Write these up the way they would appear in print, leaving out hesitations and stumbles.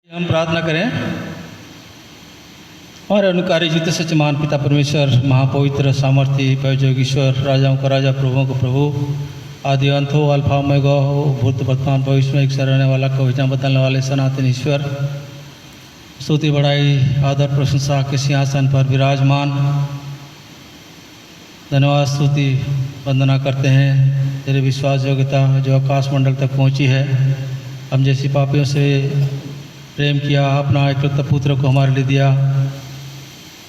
हम प्रार्थना करें। हमारे अनुकारी जीते सच्चे महान पिता परमेश्वर, महापवित्र सामर्थ्य पयोजोगीश्वर, राजाओं का राजा, प्रभुओं को प्रभु, आदि अंत हो, अल्फा ओमेगा हो, भूत वर्तमान भविष्य में एक सर रहने वाला, कविता बदलने वाले सनातन ईश्वर, स्तुति बढ़ाई आदर प्रशंसा के सिंहासन पर विराजमान, धन्यवाद स्तुति वंदना करते हैं तेरे विश्वास योग्यता जो आकाश मंडल तक पहुंची है। हम जैसी पापियों से प्रेम किया, अपना एकलौता पुत्र को हमारे लिए दिया,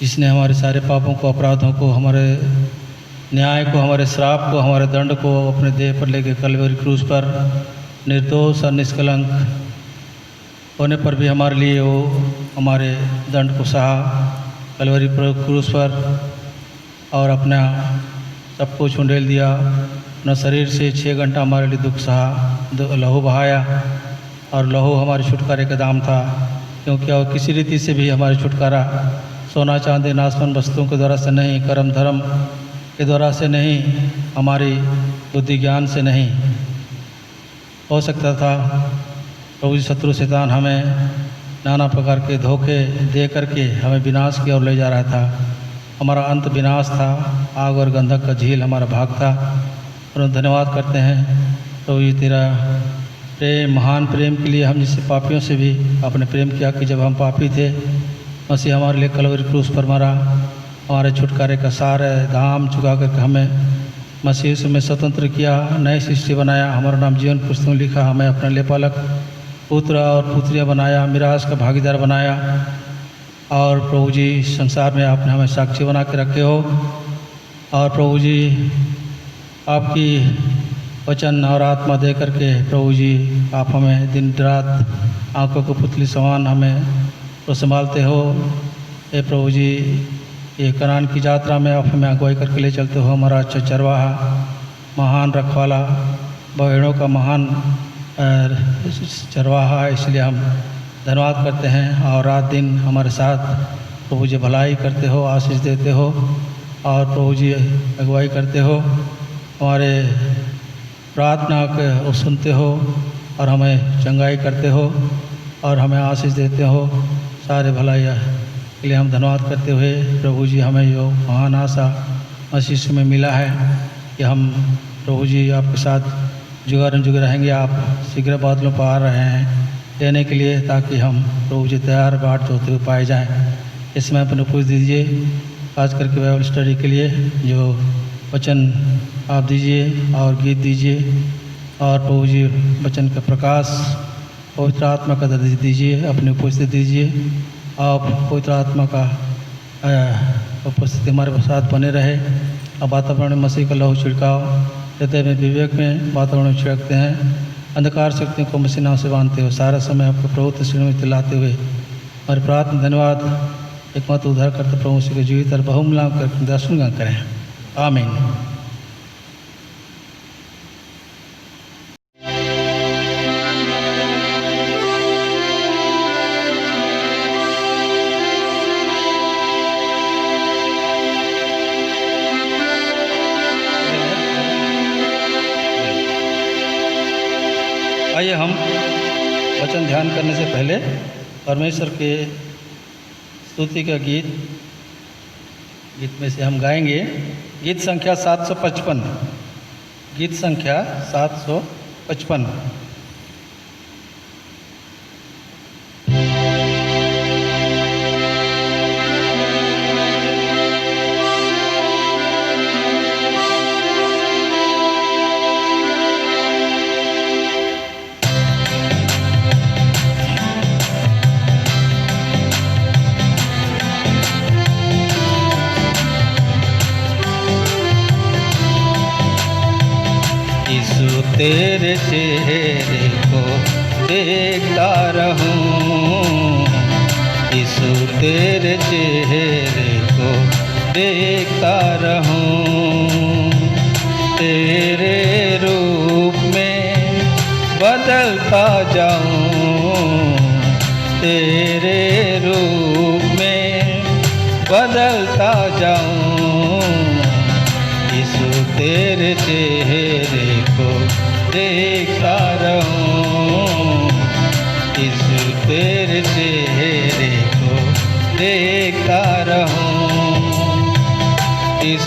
जिसने हमारे सारे पापों को, अपराधों को, हमारे न्याय को, हमारे श्राप को, हमारे दंड को अपने देह पर लेके कलवरी क्रूस पर निर्दोष और निष्कलंक होने पर भी हमारे लिए वो हमारे दंड को सहा कलवरी क्रूस पर, और अपना सब कुछ उंडेल दिया। अपना शरीर से 6 घंटा हमारे लिए दुख सहा, लहू बहाया, और लहू हमारे छुटकारे का दाम था, क्योंकि और किसी रीति से भी हमारे छुटकारा सोना चांदी नाशवान वस्तुओं के द्वारा से नहीं, कर्म धर्म के द्वारा से नहीं, हमारी बुद्धि ज्ञान से नहीं हो सकता था। प्रभु जी, शत्रु शैतान हमें नाना प्रकार के धोखे दे करके हमें विनाश की ओर ले जा रहा था। हमारा अंत विनाश था, आग और गंधक का झील हमारा भाग था। और धन्यवाद करते हैं प्रभु जी तेरा प्रेम, महान प्रेम के लिए। हम जिससे पापियों से भी आपने प्रेम किया कि जब हम पापी थे, मसीह हमारे लिए कलवरी क्रूस पर मरा, हमारे छुटकारे का सारे दाम चुका करके हमें मसीह से में स्वतंत्र किया, नई सृष्टि बनाया, हमारा नाम जीवन पुस्तक में लिखा, हमें अपने लेपालक पुत्र और पुत्रियाँ बनाया, मिरास का भागीदार बनाया। और प्रभु जी, संसार में आपने हमें साक्षी बना के रखे हो। और प्रभु जी, आपकी वचन और आत्मा दे करके प्रभु जी, आप हमें दिन रात आंखों को पुतली समान हमें तो संभालते हो। ये प्रभु जी, ये कनान की यात्रा में आप हमें अगुवाई करके ले चलते हो। हमारा अच्छा चरवाहा, महान रखवाला, भेड़ों का महान चरवाहा है, इसलिए हम धन्यवाद करते हैं। और रात दिन हमारे साथ प्रभु जी भलाई करते हो, आशीष देते हो, और प्रभु जी अगुवाई करते हो, हमारे प्रार्थना को सुनते हो, और हमें चंगाई करते हो, और हमें आशीष देते हो। सारे भलाई के लिए हम धन्यवाद करते हुए प्रभु जी, हमें जो महान आशा मसीह में मिला है कि हम प्रभु जी आपके साथ जुग रहेंगे। आप शीघ्र बादलों पर आ रहे हैं देने के लिए, ताकि हम प्रभु जी तैयार बाट होते हुए पाए जाएं। इसमें अपने पूछ दीजिए, खास करके बाइबल स्टडी के लिए जो वचन आप दीजिए और गीत दीजिए, और प्रभु जी वचन का प्रकाश पवित्र आत्मा का दीजिए, अपनी उपस्थिति दीजिए। आप पवित्र आत्मा का उपस्थिति हमारे साथ बने रहे। अब वातावरण में मसीह का लहू छिड़काओ, हृदय में विवेक में वातावरण में छिड़कते हैं, अंधकार शक्तियों को मसीह नाम से बांधते हो, सारा समय आपको प्रभु तस्वीर में दिलाते हुए हमारी प्रार्थना धन्यवाद एक मत उद्धार करते प्रभु मसीह के जीवित और बहुमूल्य कर दर्शन करें। आमीन। आइए हम वचन ध्यान करने से पहले परमेश्वर के स्तुति का गीत में से हम गाएंगे। गीत संख्या 755, गीत संख्या 755। तेरे चेहरे को देखता रहूं, यीशु तेरे चेहरे को देखता रहूं, तेरे रूप में बदलता जाऊं, तेरे रूप में बदलता जाऊं, यीशु तेरे चेहरे को देखता रहूं, यीशु तेरे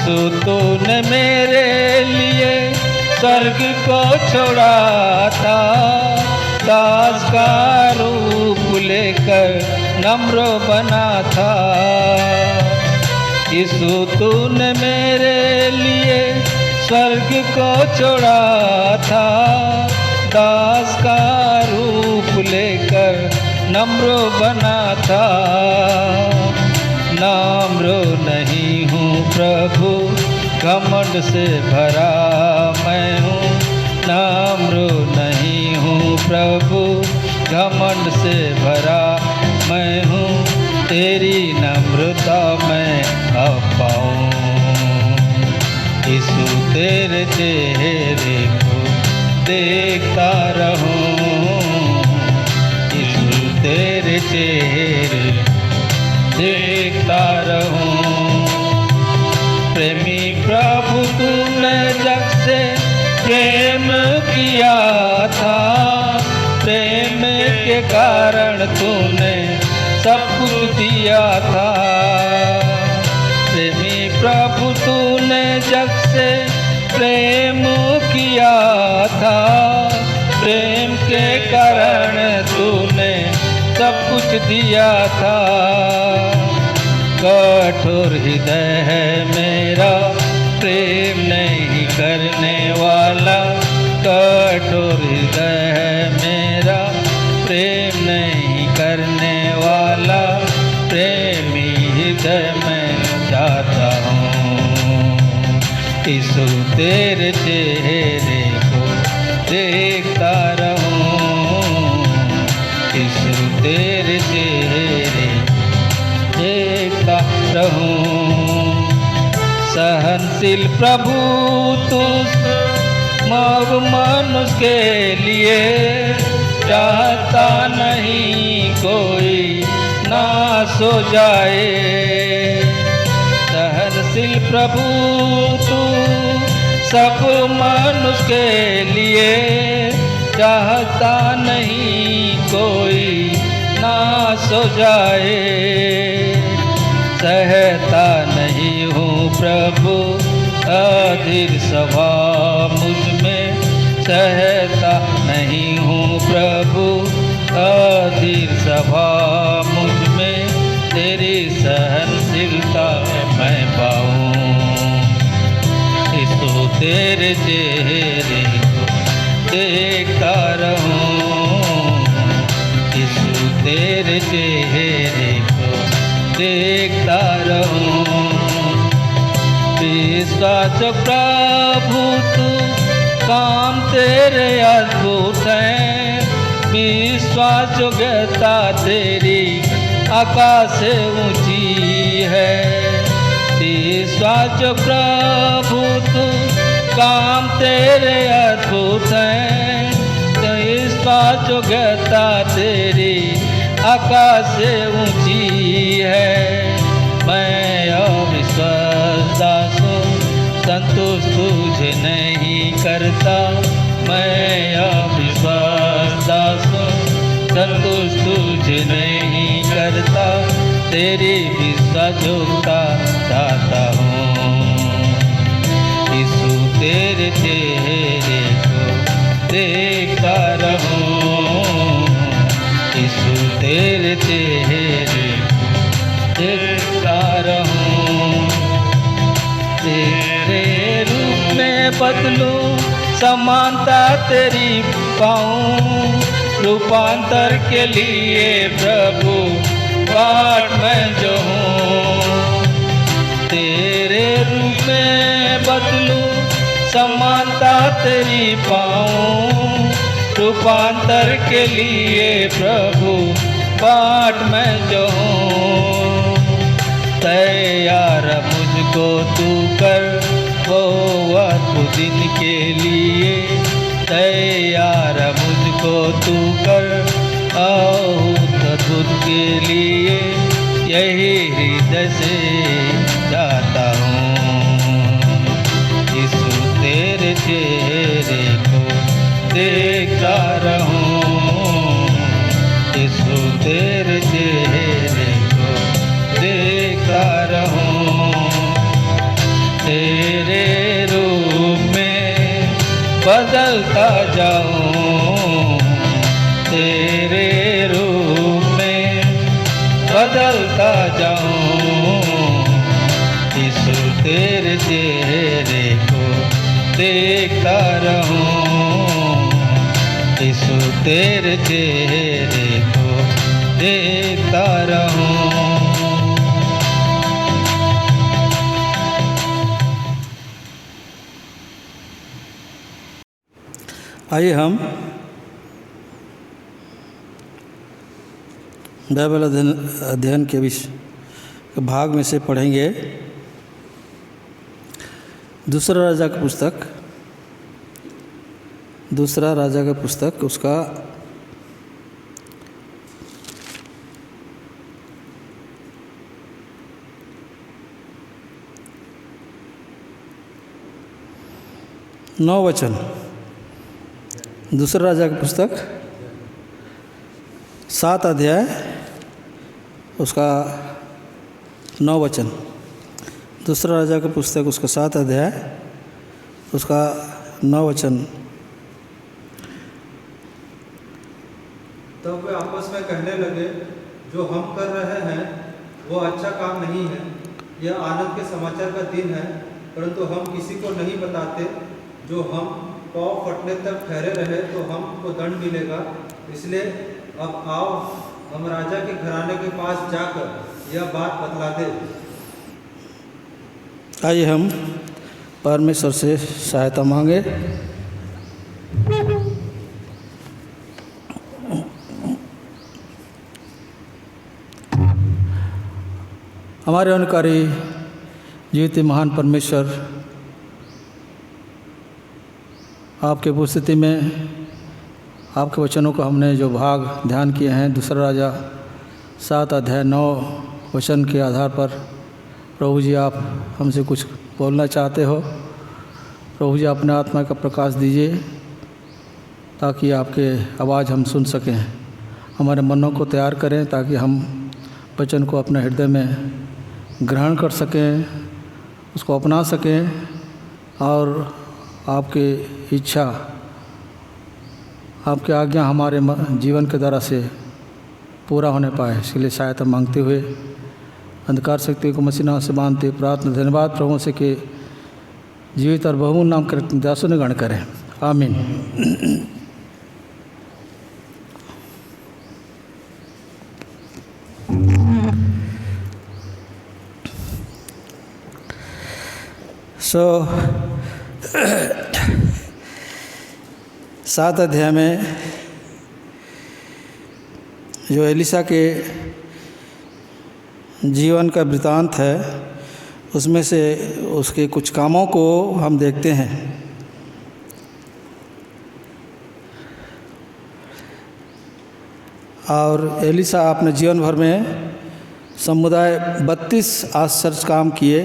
यीशु तूने मेरे लिए स्वर्ग को छोड़ा था, दास का रूप लेकर नम्र बना था। यीशु तूने मेरे लिए स्वर्ग को छोड़ा था, दास का रूप लेकर नम्र बना था। नम्र नहीं हूँ प्रभु, घमंड से भरा मैं हूँ। नम्र नहीं हूँ प्रभु, घमंड से भरा मैं हूँ। तेरी नम्रता मैं अब पाऊँ। यीशु तेरे चेहरे को देखता रहूं। यीशु तेरे चेहरे देखता रहूं। प्रेमी प्रभु तूने जग से प्रेम किया था, प्रेम के कारण तूने सब कुछ दिया था। प्रेमी प्रभु तूने जग से प्रेम किया था, प्रेम के कारण तूने सब कुछ दिया था। कठोर हृदय है मेरा, प्रेम नहीं करने वाला। कठोर हृदय है मेरा, प्रेम नहीं करने वाला। प्रेमी हृदय मैं चाहता हूँ। यीशु तेरे चेहरे को देखता रहूं। यीशु तेरे चेहरे देखता रहूं। सहनशील प्रभु तू मनुष्य के लिए, चाहता नहीं कोई नाश हो जाए। सहनशील प्रभु तू सब मनुष्य के लिए, चाहता नहीं कोई नाश हो जाए। सहता नहीं हूँ प्रभु अधीर स्वभाव मुझ में, सहता नहीं हूँ प्रभु अधीर स्वभाव मुझ में। तेरी सहनशीलता मैं पाऊँ। यीशु तेरे चेहरे को देखता रहूं। यीशु तेरे चेहरे को देखता रहूं। विश्वास प्रभु तू काम तेरे अद्भुत हैं, विश्वास योग्यता तेरी आकाश से ऊंची है। विश्वास प्रभु तू काम तेरे अद्भुत हैं, विश्वास योग्यता तेरी आकाश से ऊंची है। मैं अविश्वास दास हूँ, संतोष तुझे नहीं करता। मैं अविश्वास दास हूँ, संतोष तुझे नहीं करता। तेरी विश्वासयोग्यता चाहता हूँ। यीशु तेरे चेहरे को देखता रहूं। यीशु तेरे चेहरे को देखता रहूं। तेरे रूप में बदलूं, समानता तेरी पाऊं। रूपांतर के लिए प्रभु बाट मैं जो हूँ। तेरे रूप में बदलूं, समानता तेरी पाऊं। रूपांतर के लिए प्रभु बाट मैं जो हूँ। तैयार मुझको तू कर वो अद्भुत दिन के लिए। तैयार मुझको तू कर अद्भुत के लिए। यही हृदय से चाहता हूँ। यीशु तेरे चेहरे को देखता रहूं। यीशु तेरे चेहरे को देखता रहूं। बदलता जाऊं तेरे रूप में, बदलता जाऊं यीशु तेरे चेहरे को देखता रहूं, यीशु तेरे चेहरे को देखता रहूं। आइए हम बाइबल अध्ययन के भाग में से पढ़ेंगे दूसरा राजा की पुस्तक, दूसरा राजा का पुस्तक उसका 9 वचन। दूसरा राजा की पुस्तक 7 अध्याय उसका 9 वचन। दूसरा राजा की पुस्तक उसका 7 अध्याय उसका 9 वचन। तब वे आपस में कहने लगे, जो हम कर रहे हैं वो अच्छा काम नहीं है। यह आनंद के समाचार का दिन है, परंतु हम किसी को नहीं बताते। जो हम पाँव फटने तक ठहरे रहे तो हमको दंड मिलेगा। इसलिए अब आओ, हम राजा के घराने के पास जाकर यह बात बतला दे। आइए हम परमेश्वर से सहायता मांगे। हमारे अनुकारी जीवित महान परमेश्वर, आपके उपस्थिति में आपके वचनों का हमने जो भाग ध्यान किए हैं, दूसरा राजा 7 अध्याय 9 वचन के आधार पर प्रभु जी आप हमसे कुछ बोलना चाहते हो। प्रभु जी अपने आत्मा का प्रकाश दीजिए ताकि आपके आवाज़ हम सुन सकें। हमारे मनों को तैयार करें ताकि हम वचन को अपने हृदय में ग्रहण कर सकें, उसको अपना सकें और आपकी इच्छा, आपकी आज्ञा हमारे जीवन के द्वारा से पूरा होने पाए, इसके लिए सहायता मांगते हुए अंधकार शक्ति को मसीह नाम से बांधते प्रार्थना धन्यवाद प्रभु से कि जीवित और बहुमूल्य नाम कर दासों ने गण करें। आमीन। सो 7 अध्याय में जो एलिशा के जीवन का वृतांत है उसमें से उसके कुछ कामों को हम देखते हैं। और एलिशा अपने जीवन भर में समुदाय 32 आश्चर्य काम किए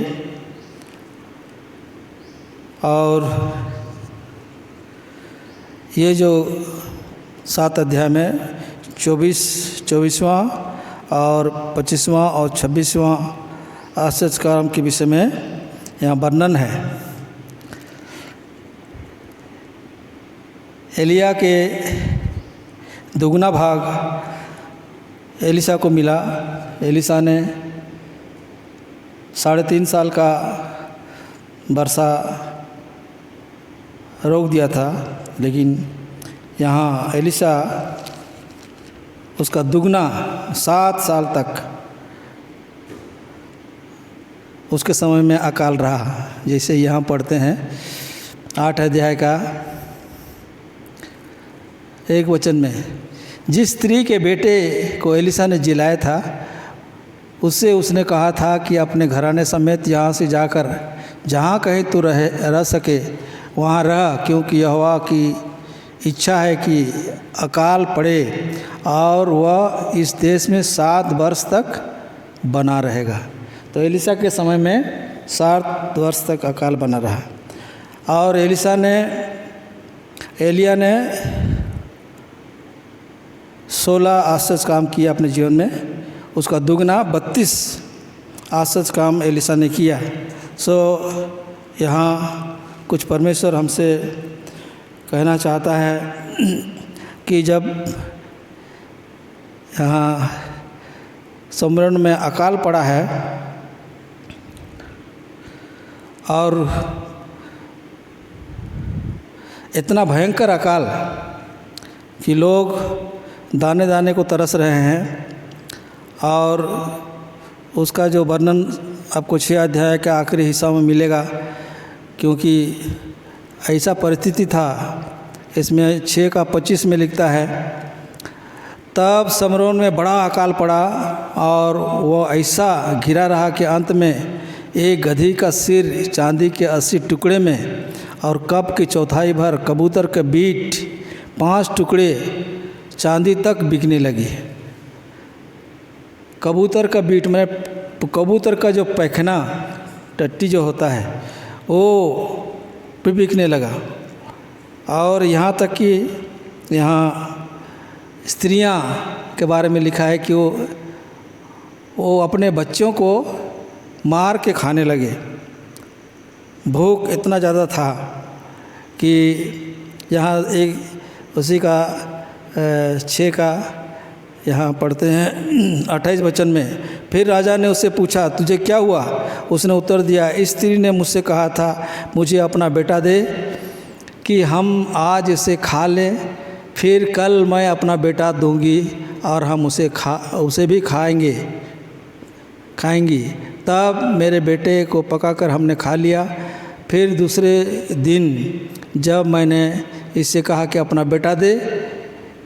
और ये जो 7 अध्याय में 24वां और 25वां और 26वां आश्चर्य काम के विषय में यहाँ वर्णन है। एलिया के दुगना भाग एलिशा को मिला। एलिशा ने 3.5 साल का वर्षा रोक दिया था, लेकिन यहाँ एलिशा उसका दुगना 7 साल तक उसके समय में अकाल रहा। जैसे यहाँ पढ़ते हैं 8 अध्याय का 1 वचन में, जिस स्त्री के बेटे को एलिशा ने जिलाया था उससे उसने कहा था कि अपने घराने समेत यहाँ से जाकर जहाँ कहीं तू रह सके वहाँ रह, क्योंकि यहोवा की इच्छा है कि अकाल पड़े और वह इस देश में 7 वर्ष तक बना रहेगा। तो एलिशा के समय में 7 वर्ष तक अकाल बना रहा। और एलिया ने 16 आश्चर्य काम किया अपने जीवन में, उसका दुगना 32 आश्चर्य काम एलिशा ने किया। सो यहाँ कुछ परमेश्वर हमसे कहना चाहता है कि जब यहाँ समरण में अकाल पड़ा है और इतना भयंकर अकाल कि लोग दाने दाने को तरस रहे हैं, और उसका जो वर्णन आपको 6 अध्याय के आखिरी हिस्सा में मिलेगा, क्योंकि ऐसा परिस्थिति था। इसमें 6 का 25 में लिखता है, तब समरोन में बड़ा अकाल पड़ा और वो ऐसा घिरा रहा कि अंत में एक गधी का सिर चांदी के 80 टुकड़े में और कप की चौथाई भर कबूतर के बीट 5 टुकड़े चांदी तक बिकने लगी। कबूतर का बीट में कबूतर का जो पैखना टट्टी जो होता है वो भी बिकने लगा। और यहाँ तक कि यहाँ स्त्रियाँ के बारे में लिखा है कि वो अपने बच्चों को मार के खाने लगे। भूख इतना ज़्यादा था कि यहाँ एक उसी का 6 का यहाँ पढ़ते हैं 28 वचन में, फिर राजा ने उससे पूछा, तुझे क्या हुआ? उसने उत्तर दिया, इस स्त्री ने मुझसे कहा था मुझे अपना बेटा दे कि हम आज इसे खा लें, फिर कल मैं अपना बेटा दूंगी और हम उसे भी खाएंगी। तब मेरे बेटे को पकाकर हमने खा लिया। फिर दूसरे दिन जब मैंने इससे कहा कि अपना बेटा दे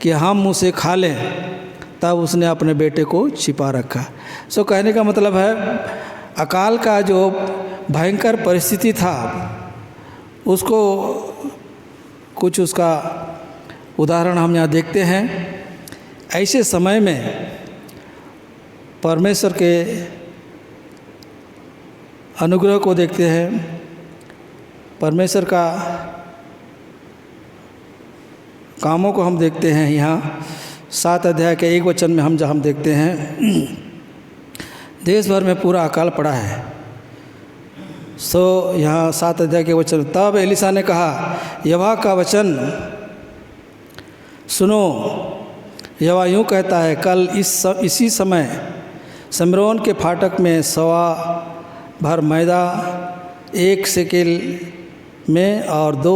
कि हम उसे खा लें, तब उसने अपने बेटे को छिपा रखा। सो कहने का मतलब है अकाल का जो भयंकर परिस्थिति था उसको कुछ उसका उदाहरण हम यहाँ देखते हैं। ऐसे समय में परमेश्वर के अनुग्रह को देखते हैं, परमेश्वर का कामों को हम देखते हैं। यहाँ 7 अध्याय के 1 वचन में हम देखते हैं देश भर में पूरा अकाल पड़ा है। सो यहाँ 7 अध्याय के वचन, तब एलिशा ने कहा, यहोवा का वचन सुनो। यहोवा यूँ कहता है, कल इसी समय समरोन के फाटक में 1.25 भर मैदा 1 शेकेल में और 2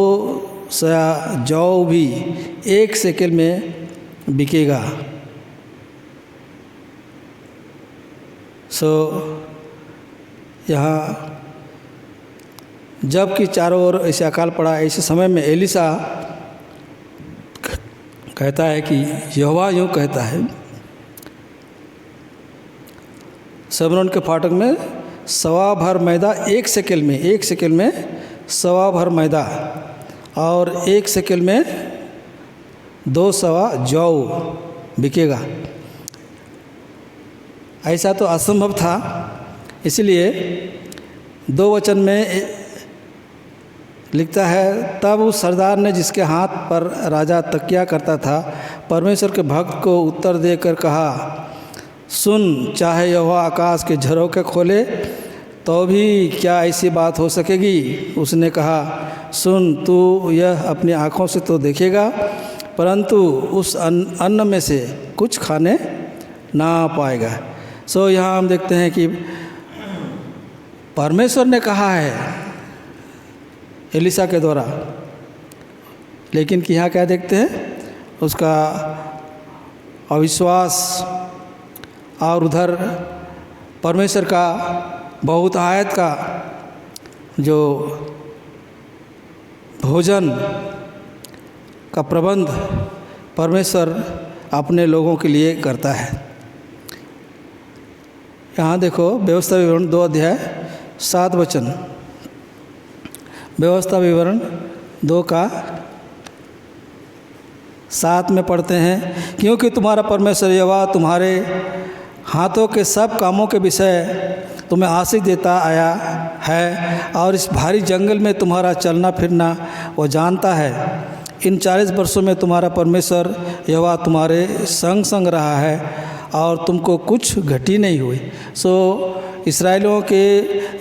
सया जौ भी 1 शेकेल में बिकेगा। सो यहाँ जबकि चारों ओर ऐसे अकाल पड़ा, ऐसे समय में एलिशा कहता है कि यहोवा यूँ कहता है, समरोन के फाटक में 1.25 भर मैदा 1 शेकेल में 1.25 भर मैदा और 1 शेकेल में 2 सवा जौ बिकेगा। ऐसा तो असंभव था, इसलिए 2 वचन में लिखता है, तब उस सरदार ने जिसके हाथ पर राजा तकिया करता था परमेश्वर के भक्त को उत्तर देकर कहा, सुन, चाहे यहोवा आकाश के झरोखे खोले तो भी क्या ऐसी बात हो सकेगी? उसने कहा, सुन, तू यह अपनी आँखों से तो देखेगा, परंतु उस अन्न में से कुछ खाने ना पाएगा। सो यहाँ हम देखते हैं कि परमेश्वर ने कहा है एलिशा के द्वारा, लेकिन कि यहाँ क्या देखते हैं, उसका अविश्वास और उधर परमेश्वर का बहुतायत का जो भोजन का प्रबंध परमेश्वर अपने लोगों के लिए करता है। यहाँ देखो व्यवस्था विवरण 2 अध्याय 7 वचन, व्यवस्था विवरण 2 का 7 में पढ़ते हैं, क्योंकि तुम्हारा परमेश्वर यहोवा तुम्हारे हाथों के सब कामों के विषय तुम्हें आशीष देता आया है और इस भारी जंगल में तुम्हारा चलना फिरना वो जानता है। इन 40 वर्षों में तुम्हारा परमेश्वर यहोवा तुम्हारे संग संग रहा है और तुमको कुछ घटी नहीं हुई। सो इस्राएलियों के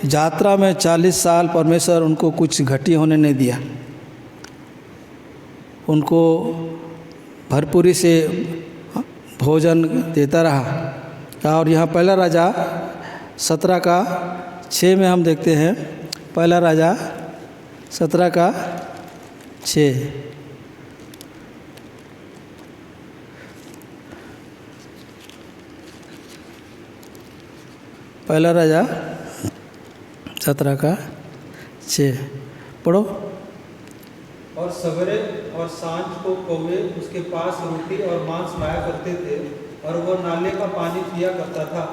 यात्रा में 40 साल परमेश्वर उनको कुछ घटी होने नहीं दिया। उनको भरपूरी से भोजन देता रहा। और यहाँ पहला राजा 17 का 6 में हम देखते हैं, पहला राजा 17 का 6। पहला राजा 17 का 6 पढ़ो। और सवेरे और सांझ को कौवे उसके पास रोटी और मांस लाया करते थे और वो नाले का पानी पिया करता था।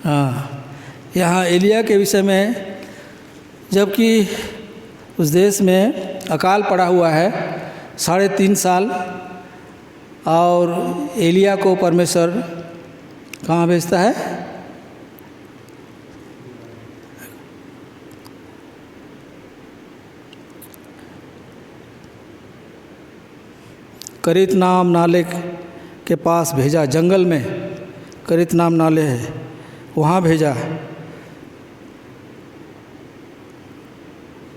हाँ, यहाँ एलिया के विषय में, जबकि उस देश में अकाल पड़ा हुआ है 3.5 साल, और एलिया को परमेश्वर कहाँ भेजता है? करीत नाम नाले के पास भेजा, जंगल में करीत नाम नाले है, वहाँ भेजा।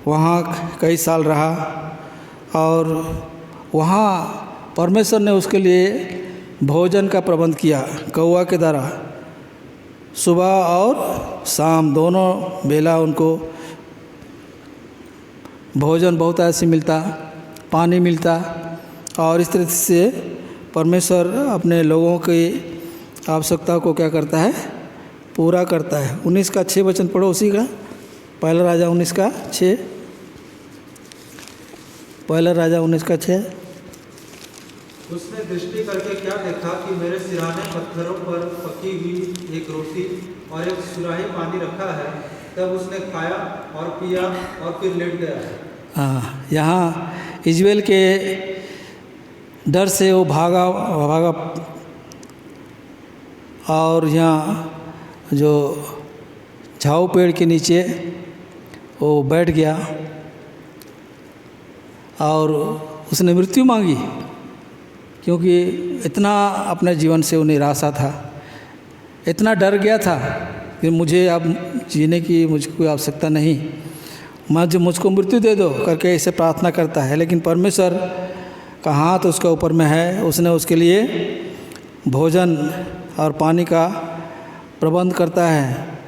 वहाँ कई साल रहा और वहाँ परमेश्वर ने उसके लिए भोजन का प्रबंध किया कौवा के द्वारा। सुबह और शाम दोनों बेला उनको भोजन बहुत ऐसे मिलता, पानी मिलता, और इस तरह से परमेश्वर अपने लोगों की आवश्यकता को क्या करता है? पूरा करता है। 19 का 6 वचन पढ़ो उसी का, पहला राजा 19 का 6, पहला राजा 19 का 6। उसने दृष्टि करके क्या देखा कि मेरे सिरहाने पत्थरों पर पकी हुई एक रोटी और एक सुराही पानी रखा है। तब उसने खाया और पिया और फिर लेट गया। हाँ, यहाँ इजराइल के डर से वो भागा, और यहाँ जो झाऊ पेड़ के नीचे वो बैठ गया और उसने मृत्यु मांगी, क्योंकि इतना अपने जीवन से वो निराशा था, इतना डर गया था कि मुझे अब जीने की मुझको कोई आवश्यकता नहीं, मुझको मृत्यु दे दो करके ऐसे प्रार्थना करता है। लेकिन परमेश्वर का हाथ उसके ऊपर में है, उसने उसके लिए भोजन और पानी का प्रबंध करता है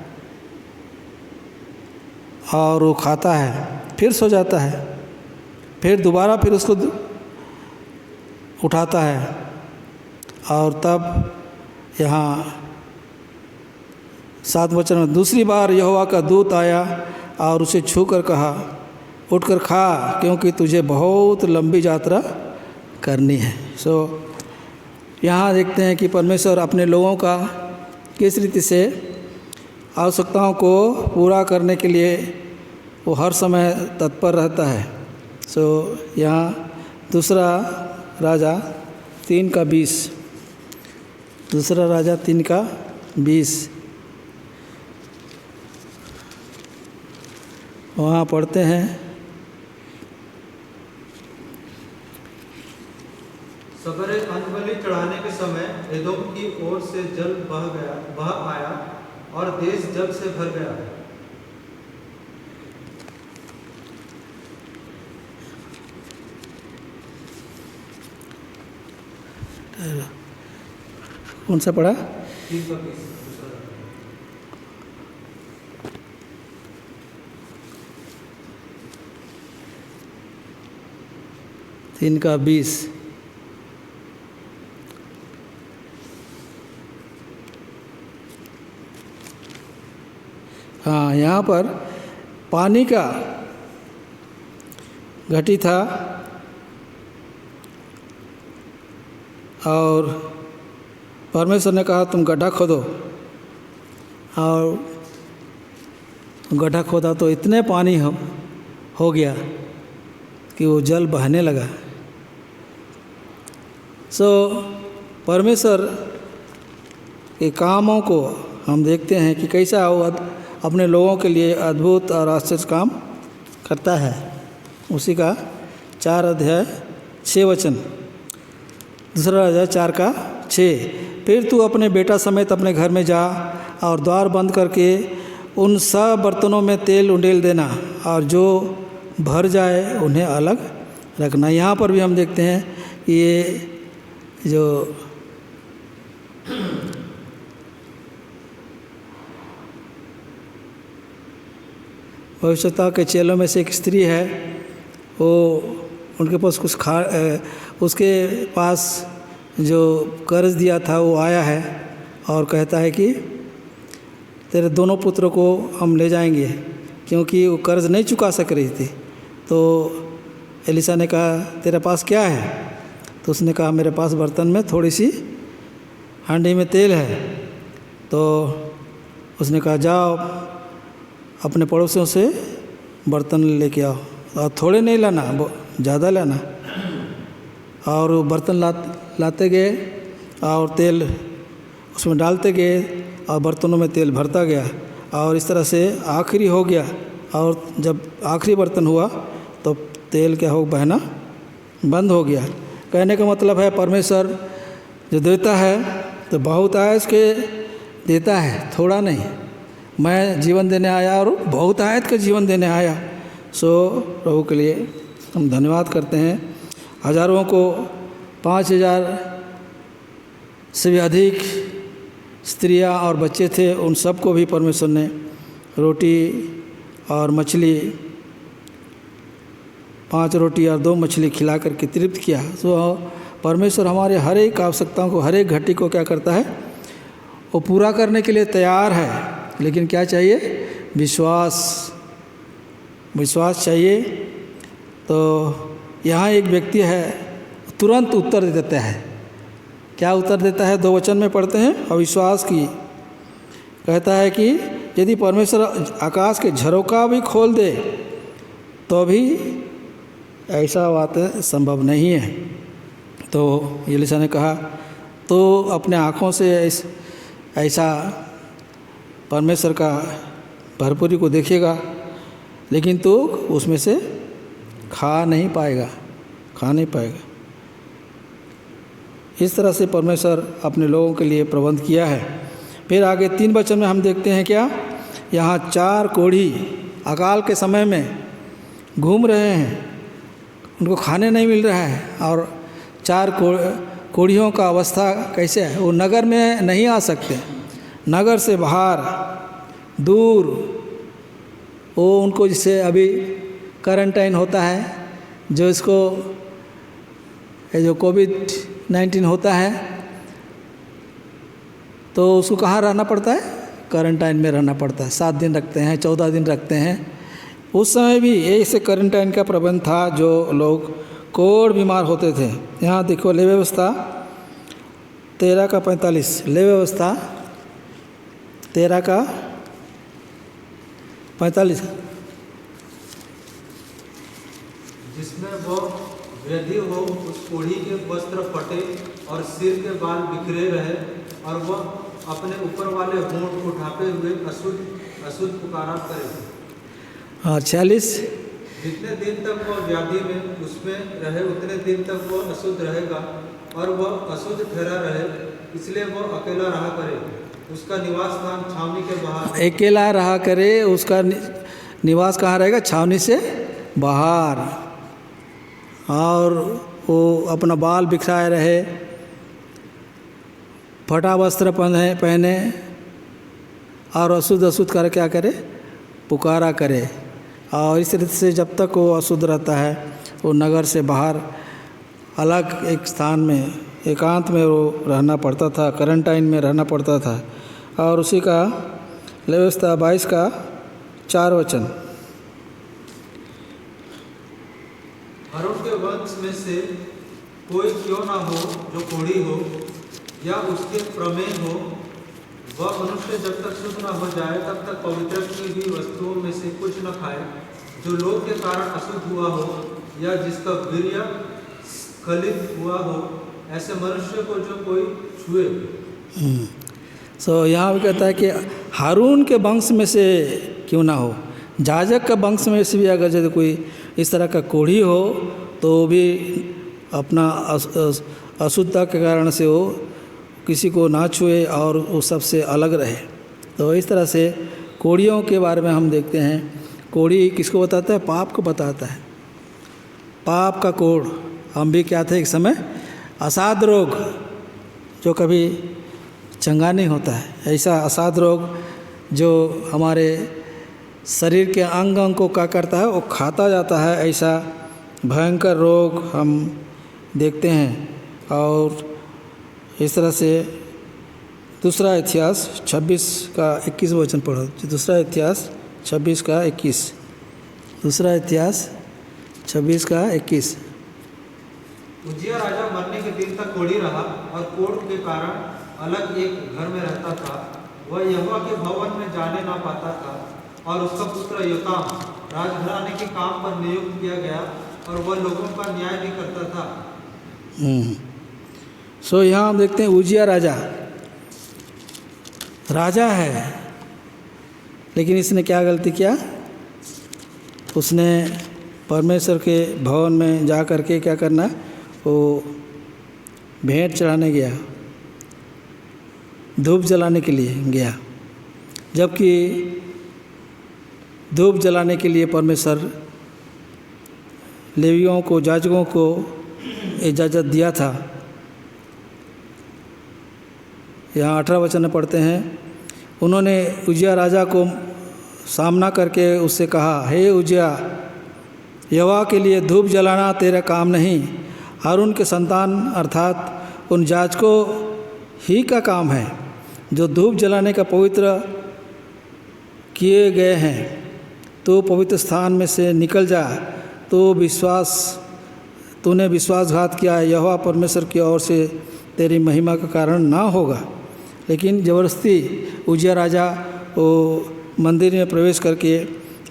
और वो खाता है, फिर सो जाता है, फिर दोबारा फिर उसको उठाता है। और तब यहाँ 7 वचन में, दूसरी बार यहोवा का दूत आया और उसे छूकर कहा, उठकर खा, क्योंकि तुझे बहुत लंबी यात्रा करनी है। यहाँ देखते हैं कि परमेश्वर अपने लोगों का किस रीति से आवश्यकताओं को पूरा करने के लिए वो हर समय तत्पर रहता है। यहाँ दूसरा राजा 3 का 20, दूसरा राजा 3 का 20 वहाँ पढ़ते हैं। सवेरे अन्नबलि चढ़ाने के समय एदोम की ओर से जल बह आया और देश जल से भर गया। कौन सा पढ़ा? 3 का 20 3 का 20। हाँ, यहाँ पर पानी का घटी था और परमेश्वर ने कहा तुम गड्ढा खोदो, और गड्ढा खोदा तो इतने पानी हो गया कि वो जल बहने लगा। परमेश्वर के कामों को हम देखते हैं कि कैसा वो अपने लोगों के लिए अद्भुत और आश्चर्य काम करता है। उसी का 4 अध्याय 6 वचन, दूसरा अध्याय 4 का 6। फिर तू अपने बेटा समेत अपने घर में जा और द्वार बंद करके उन सब बर्तनों में तेल उंडेल देना, और जो भर जाए उन्हें अलग रखना। यहाँ पर भी हम देखते हैं कि ये जो भविष्यता के चेलों में से एक स्त्री है, वो उनके पास उसके पास जो कर्ज दिया था वो आया है और कहता है कि तेरे दोनों पुत्रों को हम ले जाएंगे, क्योंकि वो कर्ज नहीं चुका सक रही थी। तो एलिशा ने कहा तेरे पास क्या है? तो उसने कहा मेरे पास बर्तन में थोड़ी सी हांडी में तेल है। तो उसने कहा जाओ अपने पड़ोसियों से बर्तन लेके आओ, और थोड़े नहीं लाना, ज़्यादा लाना। और वो बर्तन लाते गए और तेल उसमें डालते गए और बर्तनों में तेल भरता गया, और इस तरह से आखिरी हो गया। और जब आखिरी बर्तन हुआ तो तेल क्या हो बहना बंद हो गया। कहने का मतलब है परमेश्वर जो देता है तो बहुत आयत के देता है, थोड़ा नहीं। मैं जीवन देने आया और बहुत आयत का जीवन देने आया। सो प्रभु के लिए हम धन्यवाद करते हैं। हज़ारों को 5000 से भी अधिक स्त्रियां और बच्चे थे, उन सबको भी परमेश्वर ने रोटी और मछली, 5 रोटी और 2 मछली खिला करके तृप्त किया। सो परमेश्वर हमारे हर एक आवश्यकताओं को, हर एक घटी को क्या करता है, वो पूरा करने के लिए तैयार है। लेकिन क्या चाहिए? विश्वास चाहिए। तो यहाँ एक व्यक्ति है, तुरंत उत्तर देता है। क्या उत्तर देता है? 2 वचन में पढ़ते हैं। अविश्वास की कहता है कि यदि परमेश्वर आकाश के झरोखा भी खोल दे तो भी ऐसा बात संभव नहीं है। तो एलीशा ने कहा तो अपने आँखों से ऐसा परमेश्वर का भरपूरी को देखेगा, लेकिन तो उसमें से खा नहीं पाएगा। इस तरह से परमेश्वर अपने लोगों के लिए प्रबंध किया है। फिर आगे 3 वचन में हम देखते हैं क्या, यहाँ 4 कोढ़ी अकाल के समय में घूम रहे हैं, उनको खाने नहीं मिल रहा है। और 4 कोढ़ियों का अवस्था कैसे है? वो नगर में नहीं आ सकते, नगर से बाहर दूर, वो उनको जैसे अभी क्वारंटाइन होता है, जो इसको जो कोविड-19 होता है, तो उसको कहाँ रहना पड़ता है? क्वारंटाइन में रहना पड़ता है। 7 दिन रखते हैं, 14 दिन रखते हैं। उस समय भी ऐसे क्वारंटाइन का प्रबंध था, जो लोग कोढ़ बीमार होते थे। यहाँ देखो ले व्यवस्था 13 का 45, ले व्यवस्था 13 का 45, जिसमें वो वृद्धि हो, उस कोढ़ी के वस्त्र फटे और सिर के बाल बिखरे रहे, और वह अपने ऊपर वाले होंठ को ढांपे हुए अशुद्ध पुकारा करे। हाँ 46, जितने दिन तक वह व्याधि में उसमें रहे उतने दिन तक वह अशुद्ध रहेगा, और वह अशुद्ध ठहरा रहे, इसलिए वह अकेला रहा करे। उसका निवास स्थान छावनी के बाहर। अकेला रहा करे, उसका निवास कहाँ रहेगा? छावनी से बाहर। और वो अपना बाल बिखराए रहे, फटा वस्त्र पहने, और अशुद्ध कर क्या करे? पुकारा करे। और इस तरह से जब तक वो अशुद्ध रहता है, वो नगर से बाहर अलग एक स्थान में, एकांत में वो रहना पड़ता था, क्वारंटाइन में रहना पड़ता था। और उसी का व्यवस्था 22 का 4 वचन, हारून के वंश में से कोई क्यों ना हो जो कोढ़ी हो या उसके प्रमेय हो, वह मनुष्य जब तक शुद्ध न हो जाए तब तक पवित्र की हुई वस्तुओं में से कुछ न खाए, जो लोग के कारण अशुद्ध हुआ हो या जिसका वीर्य स्खलित हुआ हो, ऐसे मनुष्य को जो कोई छुए। सो यहाँ भी कहता है कि हारून के वंश में से क्यों ना हो, याजक का वंश में से भी अगर यदि कोई इस तरह का कोढ़ी हो तो भी अपना अशुद्धता के कारण से वो किसी को ना छुए और वो सबसे अलग रहे। तो इस तरह से कोढ़ियों के बारे में हम देखते हैं। कोढ़ी किसको बताता है? पाप को बताता है। पाप का कोढ़। हम भी क्या थे एक समय, असाध रोग जो कभी चंगा नहीं होता है, ऐसा असाध रोग जो हमारे शरीर के अंग अंग को क्या करता है, वो खाता जाता है। ऐसा भयंकर रोग हम देखते हैं। और इस तरह से दूसरा इतिहास 26 का 21 वचन पढ़ो। दूसरा इतिहास 26 का 21। दूसरा इतिहास 26 का 21। उजिया राजा मरने के दिन तक कोढ़ी रहा और कोढ़ के कारण अलग एक घर में रहता था। वह यहोवा के भवन में जाने ना पाता था। और उसका पुत्र योताम राजघराने के काम पर नियुक्त किया गया और वह लोगों का न्याय भी करता था। सो यहाँ हम देखते हैं उजिया राजा है, लेकिन इसने क्या गलती किया, उसने परमेश्वर के भवन में जा कर के क्या करना, वो भेंट चढ़ाने गया, धूप जलाने के लिए गया। जबकि धूप जलाने के लिए परमेश्वर लेवियों को, याजकों को इजाज़त दिया था। यहाँ 18 वचन में पढ़ते हैं, उन्होंने उजिया राजा को सामना करके उससे कहा, हे उजिया, यहोवा के लिए धूप जलाना तेरा काम नहीं, हारून के संतान अर्थात उन याजकों ही का काम है जो धूप जलाने का पवित्र किए गए हैं। तो पवित्र स्थान में से निकल जा। तूने विश्वासघात किया, यहोवा परमेश्वर की ओर से तेरी महिमा का कारण ना होगा। लेकिन ज़बरदस्ती उजिया राजा वो मंदिर में प्रवेश करके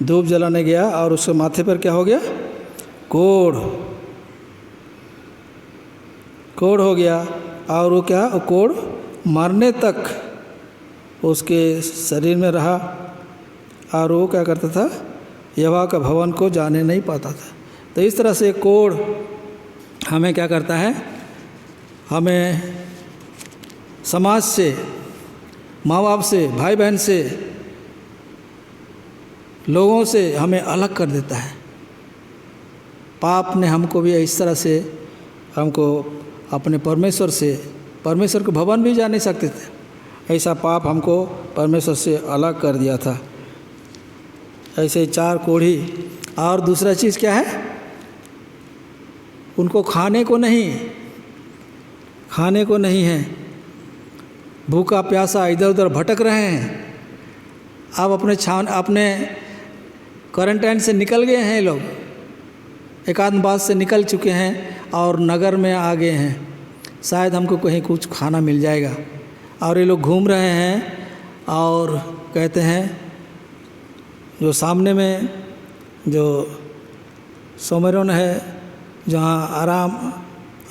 धूप जलाने गया और उसके माथे पर क्या हो गया, कोढ़ हो गया। और वो क्या, वो कोढ़ मरने तक उसके शरीर में रहा। और वो क्या करता था, यहोवा का भवन को जाने नहीं पाता था। तो इस तरह से कोढ़ हमें क्या करता है, हमें समाज से, माँ बाप से, भाई बहन से, लोगों से हमें अलग कर देता है। पाप ने हमको भी इस तरह से हमको अपने परमेश्वर के भवन भी जा नहीं सकते थे। ऐसा पाप हमको परमेश्वर से अलग कर दिया था। ऐसे 4 कोढ़ी। और दूसरा चीज़ क्या है, उनको खाने को नहीं है, भूखा प्यासा इधर उधर भटक रहे हैं। अब अपने क्वारंटाइन से निकल गए हैं लोग, एकांतवास से निकल चुके हैं और नगर में आ गए हैं। शायद हमको कहीं कुछ खाना मिल जाएगा। और ये लोग घूम रहे हैं और कहते हैं, जो सामने में जो सोमेरोन है, जहाँ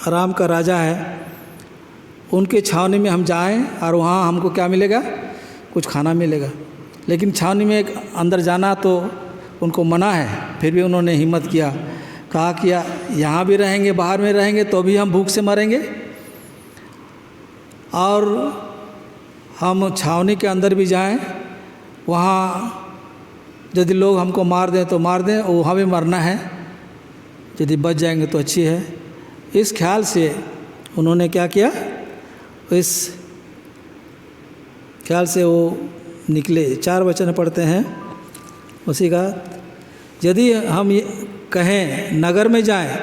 आराम का राजा है, उनके छावनी में हम जाएं और वहाँ हमको क्या मिलेगा, कुछ खाना मिलेगा। लेकिन छावनी में अंदर जाना तो उनको मना है। फिर भी उन्होंने हिम्मत किया, कहा कि यहाँ भी रहेंगे, बाहर में रहेंगे तो भी हम भूख से मरेंगे, और हम छावनी के अंदर भी जाएं, वहाँ यदि लोग हमको मार दें तो मार दें, वहाँ भी मरना है, यदि बच जाएंगे तो अच्छी है। इस ख्याल से उन्होंने क्या किया, इस ख्याल से वो निकले। 4 वचन पढ़ते हैं उसी का, यदि हम ये कहें नगर में जाएं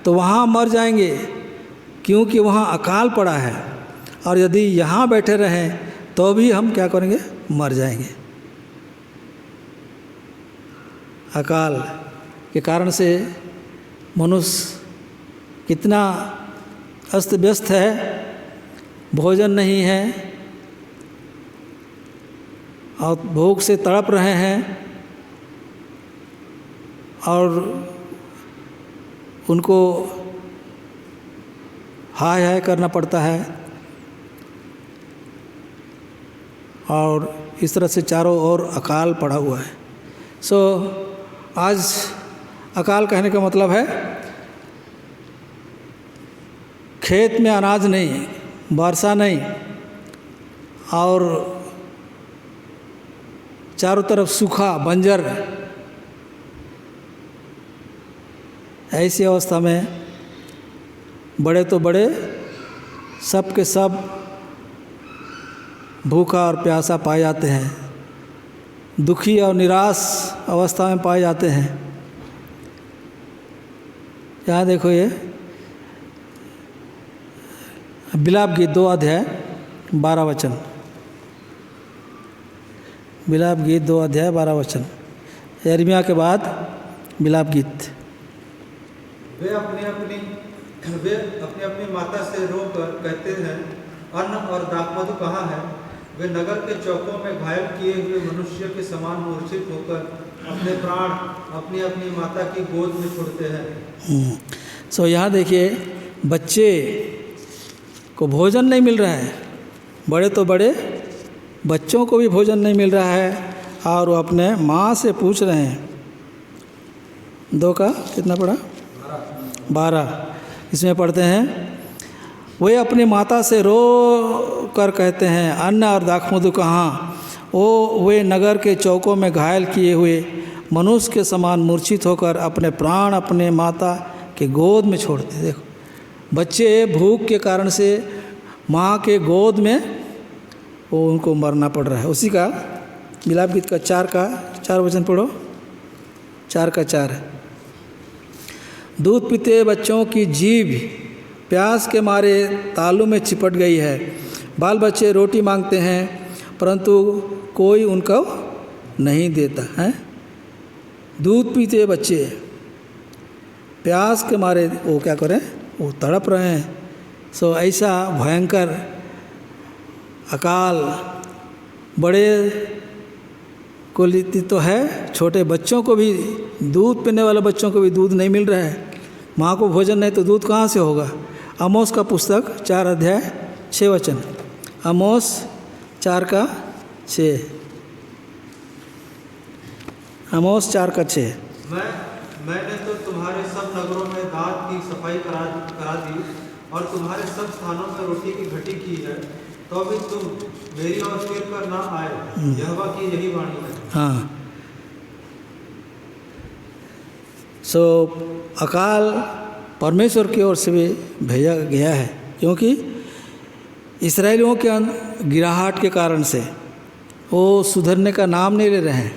तो वहाँ मर जाएंगे, क्योंकि वहाँ अकाल पड़ा है, और यदि यहाँ बैठे रहें तो भी हम क्या करेंगे, मर जाएंगे। अकाल के कारण से मनुष्य कितना अस्त व्यस्त है, भोजन नहीं है और भूख से तड़प रहे हैं, और उनको हाय हाय करना पड़ता है। और इस तरह से चारों ओर अकाल पड़ा हुआ है। आज अकाल कहने का मतलब है खेत में अनाज नहीं, वर्षा नहीं, और चारों तरफ सूखा बंजर, ऐसी अवस्था में बड़े तो बड़े सब के सब भूखा और प्यासा पाए जाते हैं, दुखी और निराश अवस्था में पाए जाते हैं। यहाँ देखो ये विलाप गीत 2 अध्याय 12 वचन, विलाप गीत 2 अध्याय 12 वचन, यिर्मयाह के बाद विलाप गीत। वे अपनी अपनी माता से रोकर कहते हैं, अन्न और दाखमधु कहाँ है? वे नगर के चौकों में घायल किए हुए मनुष्य के समान मूर्छित होकर अपने प्राण अपनी अपनी माता की गोद में छोड़ते हैं। सो यहाँ देखिए, बच्चे को भोजन नहीं मिल रहा है, बड़े तो बड़े बच्चों को भी भोजन नहीं मिल रहा है, और वो अपने माँ से पूछ रहे हैं। 2 का कितना पड़ा? 12। इसमें पढ़ते हैं, वे अपनी माता से रो कर कहते हैं, अन्न और दाखमधु कहाँ? वे नगर के चौकों में घायल किए हुए मनुष्य के समान मूर्छित होकर अपने प्राण अपने माता के गोद में छोड़ते हैं। देखो, बच्चे भूख के कारण से माँ के गोद में वो उनको मरना पड़ रहा है। उसी का विलाप गीत का 4 वचन पढ़ो, 4 का 4। दूध पीते बच्चों की जीभ प्यास के मारे तालू में चिपट गई है। बाल बच्चे रोटी मांगते हैं, परंतु कोई उनको नहीं देता है। दूध पीते बच्चे प्यास के मारे वो क्या करें, वो तड़प रहे हैं। सो ऐसा भयंकर अकाल बड़े को लीती तो है, छोटे बच्चों को भी, दूध पीने वाले बच्चों को भी दूध नहीं मिल रहा है। माँ को भोजन नहीं तो दूध कहाँ से होगा? आमोस का पुस्तक 4 अध्याय 6 वचन, आमोस 4 का 6, आमोस 4 का 6। मैंने तो तुम्हारे सब नगरों में दाँत की सफाई करा दी और तुम्हारे सब स्थानों में रोटी की घटी की है, तो भी तुम मेरी ओर फिर कर ना आए। यहोवा की यही वाणी है। हाँ, सो अकाल परमेश्वर की ओर से भी भेजा गया है, क्योंकि इस्राएलियों के गिराहट के कारण से वो सुधरने का नाम नहीं ले रहे हैं,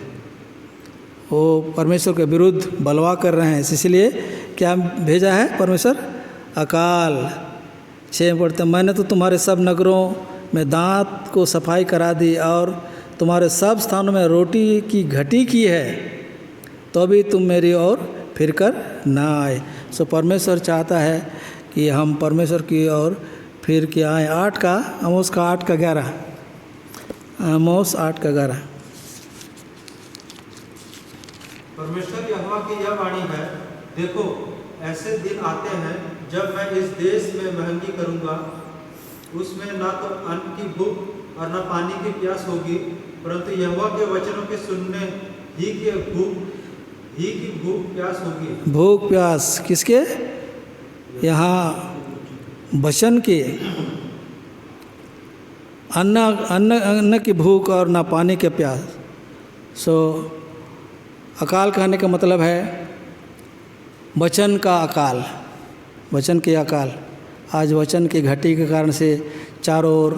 वो परमेश्वर के विरुद्ध बलवा कर रहे हैं। इसलिए क्या भेजा है परमेश्वर? अकाल। 6 में पढ़ते हैं, मैंने तो तुम्हारे सब नगरों में दाँत को सफाई करा दी और तुम्हारे सब स्थानों में रोटी की घटी की है, तो भी तुम मेरी ओर फिर कर ना आए। सो परमेश्वर चाहता है कि हम परमेश्वर की ओर फिर के आए। 8 का, आमोस का 8 का 11, आमोस 8 का 11। परमेश्वर यहोवा की यह वाणी है, देखो ऐसे दिन आते हैं जब मैं इस देश में महंगी करूंगा, उसमें ना तो अन्न की भूख और न पानी की प्यास होगी, परंतु यहोवा के वचनों के सुनने ही की भूख प्यास होगी। भूख प्यास किसके? यहाँ वचन के, अन्न की भूख और ना पानी के प्यास। सो अकाल कहने का मतलब है वचन का अकाल, वचन के अकाल। आज वचन की घटी के कारण से चारों ओर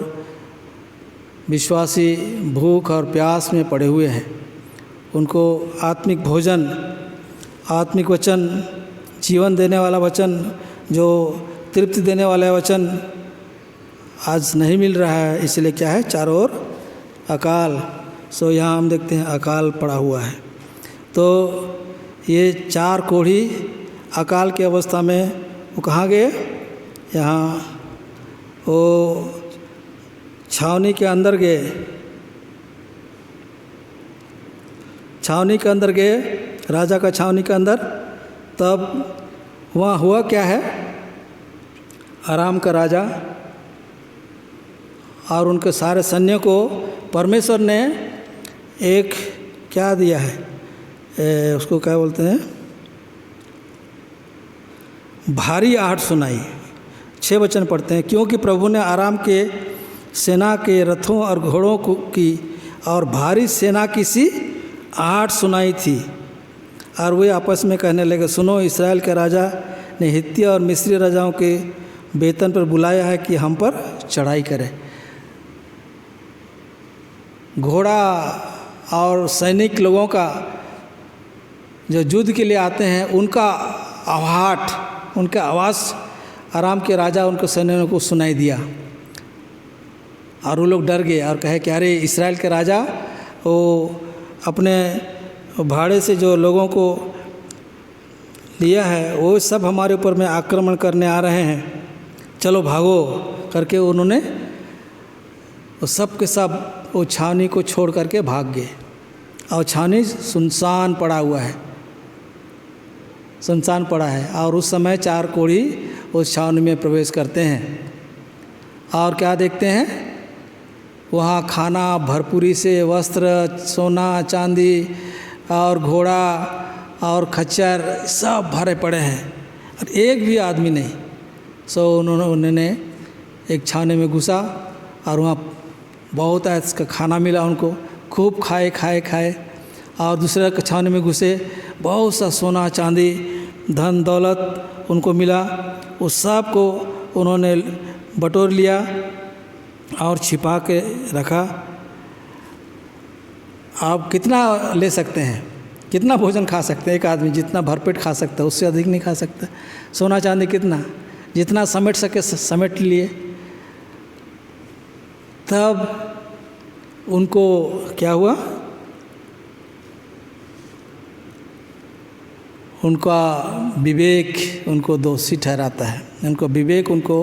विश्वासी भूख और प्यास में पड़े हुए हैं। उनको आत्मिक भोजन, आत्मिक वचन, जीवन देने वाला वचन, जो तृप्ति देने वाला वचन आज नहीं मिल रहा है। इसलिए क्या है? चारों ओर अकाल। सो यहाँ हम देखते हैं अकाल पड़ा हुआ है। तो ये 4 कोढ़ी अकाल की अवस्था में वो कहाँ गए? यहाँ वो छावनी के अंदर गए, छावनी के अंदर गए, राजा का छावनी के अंदर। तब वहाँ हुआ क्या है? आराम का राजा और उनके सारे सैन्य को परमेश्वर ने एक क्या दिया है, उसको क्या बोलते हैं, भारी आहट सुनाई। 6 वचन पढ़ते हैं, क्योंकि प्रभु ने आराम के सेना के रथों और घोड़ों की और भारी सेना की सी आहट सुनाई थी। और वे आपस में कहने लगे, सुनो, इसराइल के राजा ने हित्ती और मिस्री राजाओं के वेतन पर बुलाया है कि हम पर चढ़ाई करें। घोड़ा और सैनिक लोगों का जो युद्ध के लिए आते हैं, उनका आहट, उनका आवाज़ आराम के राजा उनको सैनिकों को सुनाई दिया और वो लोग डर गए और कहे कि अरे, इस्राएल के राजा वो अपने भाड़े से जो लोगों को लिया है वो सब हमारे ऊपर में आक्रमण करने आ रहे हैं, चलो भागो करके उन्होंने वो सब के सब वो छावनी को छोड़ करके भाग गए। और छावनी सुनसान पड़ा हुआ है, सुनसान पड़ा है। और उस समय 4 कोढ़ी उस छावनी में प्रवेश करते हैं और क्या देखते हैं, वहाँ खाना भरपूरी से, वस्त्र, सोना चांदी और घोड़ा और खच्चर सब भरे पड़े हैं और एक भी आदमी नहीं। सो उन्होंने एक छावनी में घुसा और वहाँ बहुत इसका खाना मिला उनको, खूब खाए और दूसरे छावनी में घुसे, बहुत सा सोना चांदी धन दौलत उनको मिला। उस सब को उन्होंने बटोर लिया और छिपा के रखा। आप कितना ले सकते हैं, कितना भोजन खा सकते हैं? एक आदमी जितना भरपेट खा सकता है उससे अधिक नहीं खा सकता। सोना चांदी कितना, जितना समेट सके समेट लिए। तब उनको क्या हुआ, उनका विवेक उनको दोषी ठहराता है, उनको विवेक उनको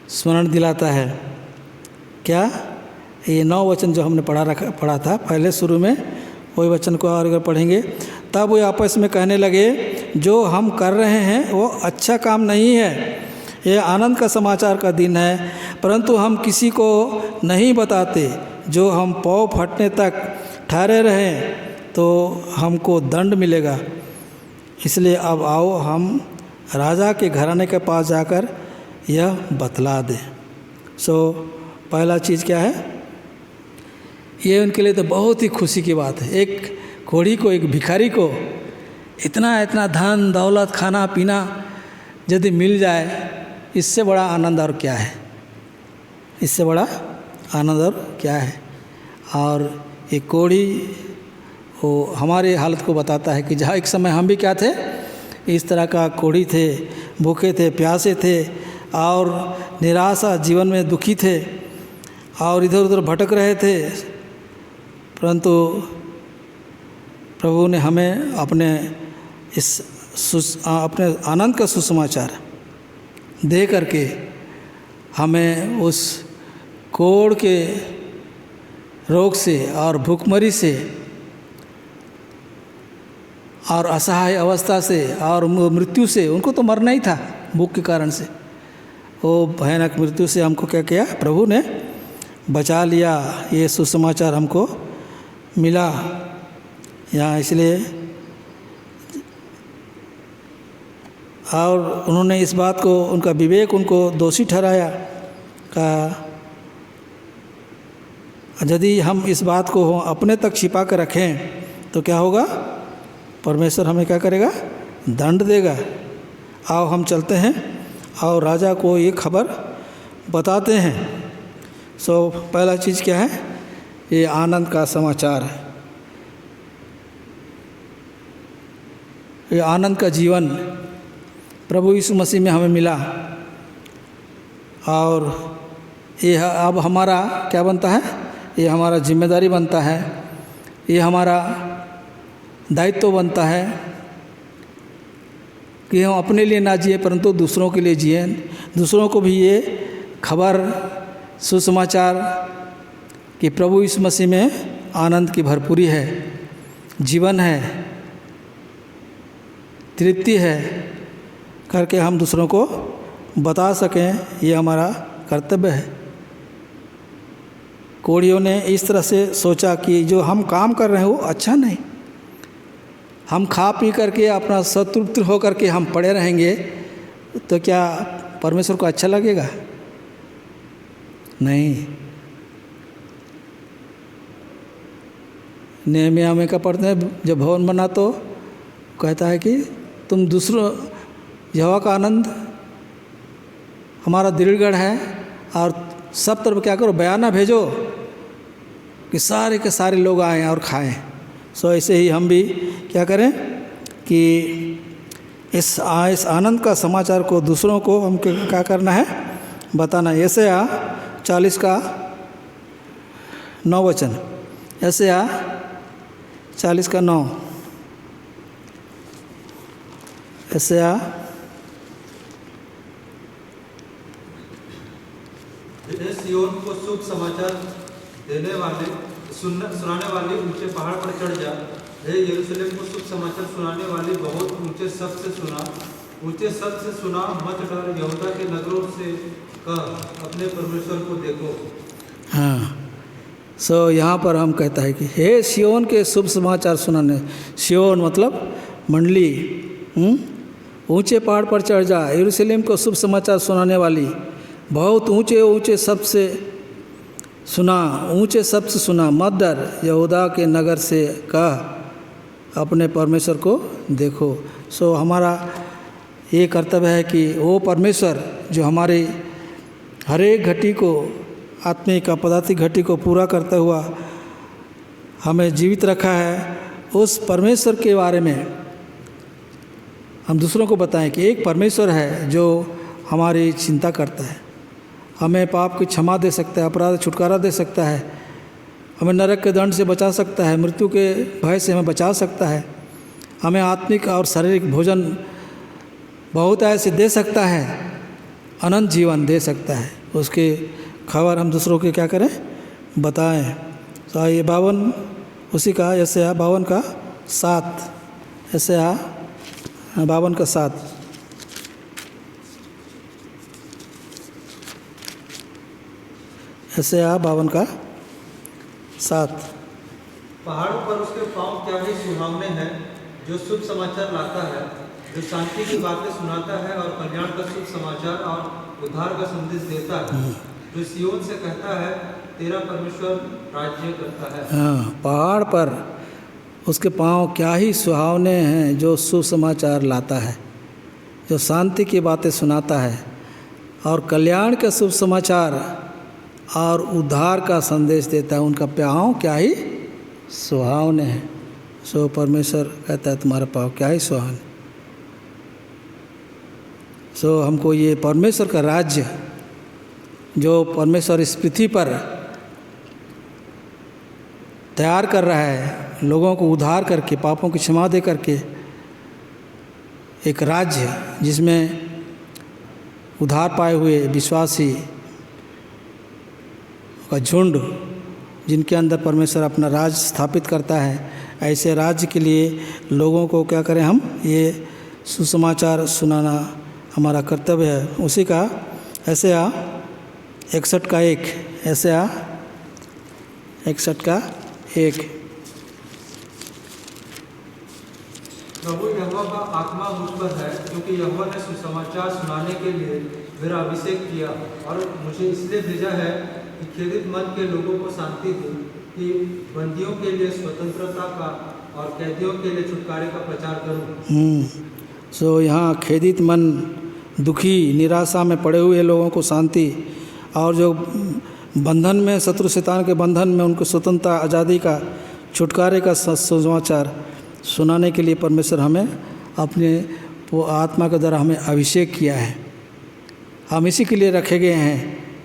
स्मरण दिलाता है। क्या? ये 9 वचन जो हमने पढ़ा था पहले शुरू में, वही वचन को और अगर पढ़ेंगे, तब वो आपस में कहने लगे, जो हम कर रहे हैं वो अच्छा काम नहीं है, ये आनंद का समाचार का दिन है, परंतु हम किसी को नहीं बताते। जो हम पाँव फटने तक ठहरे रहें तो हमको दंड मिलेगा। इसलिए अब आओ हम राजा के घराने के पास जाकर यह बतला दें। पहला चीज़ क्या है, ये उनके लिए तो बहुत ही खुशी की बात है। एक घोड़ी को, एक भिखारी को इतना धन दौलत खाना पीना यदि मिल जाए, इससे बड़ा आनंद और क्या है, इससे बड़ा आनंद और क्या है। और ये कोढ़ी वो हमारे हालत को बताता है कि जहाँ एक समय हम भी क्या थे, इस तरह का कोढ़ी थे, भूखे थे, प्यासे थे और निराशा जीवन में दुखी थे और इधर उधर भटक रहे थे, परंतु प्रभु ने हमें अपने अपने आनंद का सुसमाचार दे करके हमें उस कोढ़ के रोग से और भूखमरी से और असहाय अवस्था से और मृत्यु से, उनको तो मरना ही था भूख के कारण से, वो भयानक मृत्यु से हमको क्या किया, प्रभु ने बचा लिया। ये सुसमाचार हमको मिला यहाँ, इसलिए और उन्होंने इस बात को, उनका विवेक उनको दोषी ठहराया। कहा यदि हम इस बात को अपने तक छिपा कर रखें तो क्या होगा, परमेश्वर हमें क्या करेगा, दंड देगा। आओ हम चलते हैं और राजा को ये खबर बताते हैं। पहला चीज़ क्या है, ये आनंद का समाचार है, ये आनंद का जीवन प्रभु यीशु मसीह में हमें मिला। और ये अब हमारा क्या बनता है, ये हमारा जिम्मेदारी बनता है, ये हमारा दायित्व बनता है कि हम अपने लिए ना जिए परंतु दूसरों के लिए जिए, दूसरों को भी ये खबर सुसमाचार कि प्रभु यीशु मसीह में आनंद की भरपूरी है, जीवन है, तृप्ति है करके हम दूसरों को बता सकें, ये हमारा कर्तव्य है। कोढ़ियों ने इस तरह से सोचा कि जो हम काम कर रहे हैं वो अच्छा नहीं, हम खा पी करके अपना संतृप्त हो करके हम पड़े रहेंगे तो क्या परमेश्वर को अच्छा लगेगा? नहीं। नेहमिया में क्या पढ़ते हैं, जब भवन बना तो कहता है कि तुम दूसरों, यहोवा का आनंद हमारा दृढ़गढ़ है, और सब तरफ क्या करो, बयाना भेजो कि सारे के सारे लोग आएँ और खाएं। सो ऐसे ही हम भी क्या करें कि इस आनंद का समाचार को दूसरों को हम क्या करना है, बताना। यशायाह 40 का 9 वचन, यशायाह 40 का 9, यशायाह हे सिय्योन को शुभ समाचार देने वाले सुनाने वाले ऊंचे पहाड़ पर चढ़ जा। हे यरूशलेम को शुभ समाचार सुनाने वाली बहुत ऊंचे शब्द से सुना, ऊंचे शब्द से सुना, मत डर, यहूदा के नगरों से कह, अपने परमेश्वर को देखो। हाँ, सो यहाँ पर हम कहता है कि हे सिय्योन के शुभ समाचार सुनाने, सिय्योन मतलब मंडली, ऊंचे पहाड़ पर चढ़ जा, यरूशलेम को शुभ समाचार सुनाने वाली बहुत ऊंचे ऊंचे शब्द से सुना, ऊंचे शब्द से सुना, मत डर, यहूदा के नगर से कह, अपने परमेश्वर को देखो। सो हमारा ये कर्तव्य है कि वो परमेश्वर जो हमारे हर एक घटी को, आत्मिक पदार्थिक घटी को पूरा करता हुआ हमें जीवित रखा है, उस परमेश्वर के बारे में हम दूसरों को बताएं कि एक परमेश्वर है जो हमारी चिंता करता है, हमें पाप की क्षमा दे सकता है, अपराध छुटकारा दे सकता है, हमें नरक के दंड से बचा सकता है, मृत्यु के भय से हमें बचा सकता है, हमें आत्मिक और शारीरिक भोजन बहुत ऐसे दे सकता है, अनंत जीवन दे सकता है। उसकी खबर हम दूसरों को क्या करें, बताएं। तो ये 52 उसी का, यशायाह 52 का 7, यशायाह 52 का 7, यशायाह 52 का 7। पहाड़ों पर उसके पांव क्या ही सुहावने हैं, जो शुभ समाचार लाता है, जो शांति की बातें सुनाता है और कल्याण का शुभ समाचार और उद्धार का संदेश देता है, जो सिय्योन से कहता है, तेरा परमेश्वर राज्य करता है। हाँ, पहाड़ पर उसके पांव क्या ही सुहावने हैं, जो शुभ समाचार लाता है, जो शांति की बातें सुनाता है और कल्याण का शुभ समाचार और उद्धार का संदेश देता है। उनका पाँव क्या ही सुहावने हैं। सो परमेश्वर कहता है तुम्हारा पाँव क्या ही सुहावने। सो हमको ये परमेश्वर का राज्य, जो परमेश्वर इस पृथ्वी पर तैयार कर रहा है, लोगों को उद्धार करके, पापों की क्षमा दे करके, एक राज्य जिसमें उद्धार पाए हुए विश्वासी का झुंड, जिनके अंदर परमेश्वर अपना राज स्थापित करता है, ऐसे राज्य के लिए लोगों को क्या करें, हम ये सुसमाचार सुनाना हमारा कर्तव्य है। उसी का यशायाह 61 का 1, यशायाह 61 का 1। प्रभु यहोवा का आत्मा मुझ पर है, क्योंकि यहोवा ने सुसमाचार सुनाने के लिए मेरा अभिषेक किया और मुझे इसलिए भेजा है कि खेदित मन के लोगों को शांति दूं, कि बंदियों के लिए स्वतंत्रता का और कैदियों के लिए छुटकारे का प्रचार करूं। सो यहाँ खेदित मन, दुखी, निराशा में पड़े हुए लोगों को शांति, और जो बंधन में, शत्रु शैतान के बंधन में, उनको स्वतंत्रता, आज़ादी का, छुटकारे का सुसमाचार सुनाने के लिए परमेश्वर हमें अपने वो आत्मा के द्वारा हमें अभिषेक किया है। हम इसी के लिए रखे गए हैं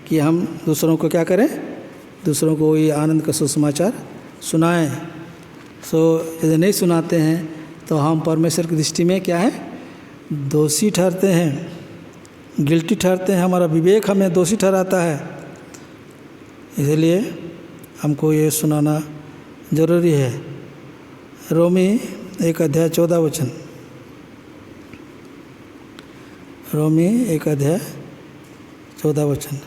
कि हम दूसरों को क्या करें, दूसरों को ये आनंद का सुसमाचार सुनाएं। सो यदि नहीं सुनाते हैं तो हम परमेश्वर की दृष्टि में क्या है, दोषी ठहरते हैं, गिल्टी ठहरते हैं। हमारा विवेक हमें दोषी ठहराता है, इसलिए हमको ये सुनाना ज़रूरी है। रोमी 1 अध्याय 14 वचन, रोमी 1 अध्याय 14 वचन।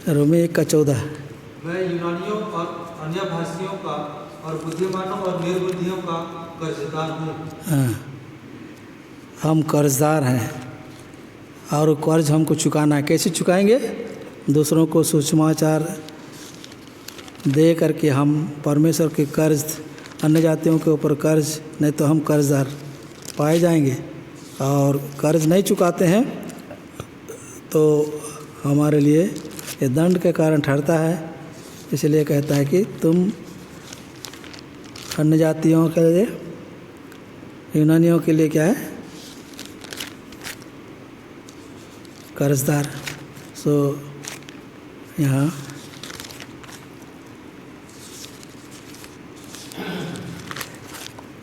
रोमी 1 का 14। मैं यूनानियों और अन्य भाषियों का और बुद्धिमानों और निर्बुद्धियों का कर्जदार हूँ। हाँ, हम कर्जदार हैं और कर्ज हमको चुकाना है। कैसे चुकाएंगे? दूसरों को सुसमाचार दे करके हम परमेश्वर के कर्ज, अन्य जातियों के ऊपर कर्ज, नहीं तो हम कर्जदार पाए जाएंगे। और कर्ज नहीं चुकाते हैं तो हमारे लिए ये दंड के कारण ठहरता है। इसलिए कहता है कि तुम अन्य जातियों के लिए, यूनानियों के लिए क्या है? कर्जदार। सो यहाँ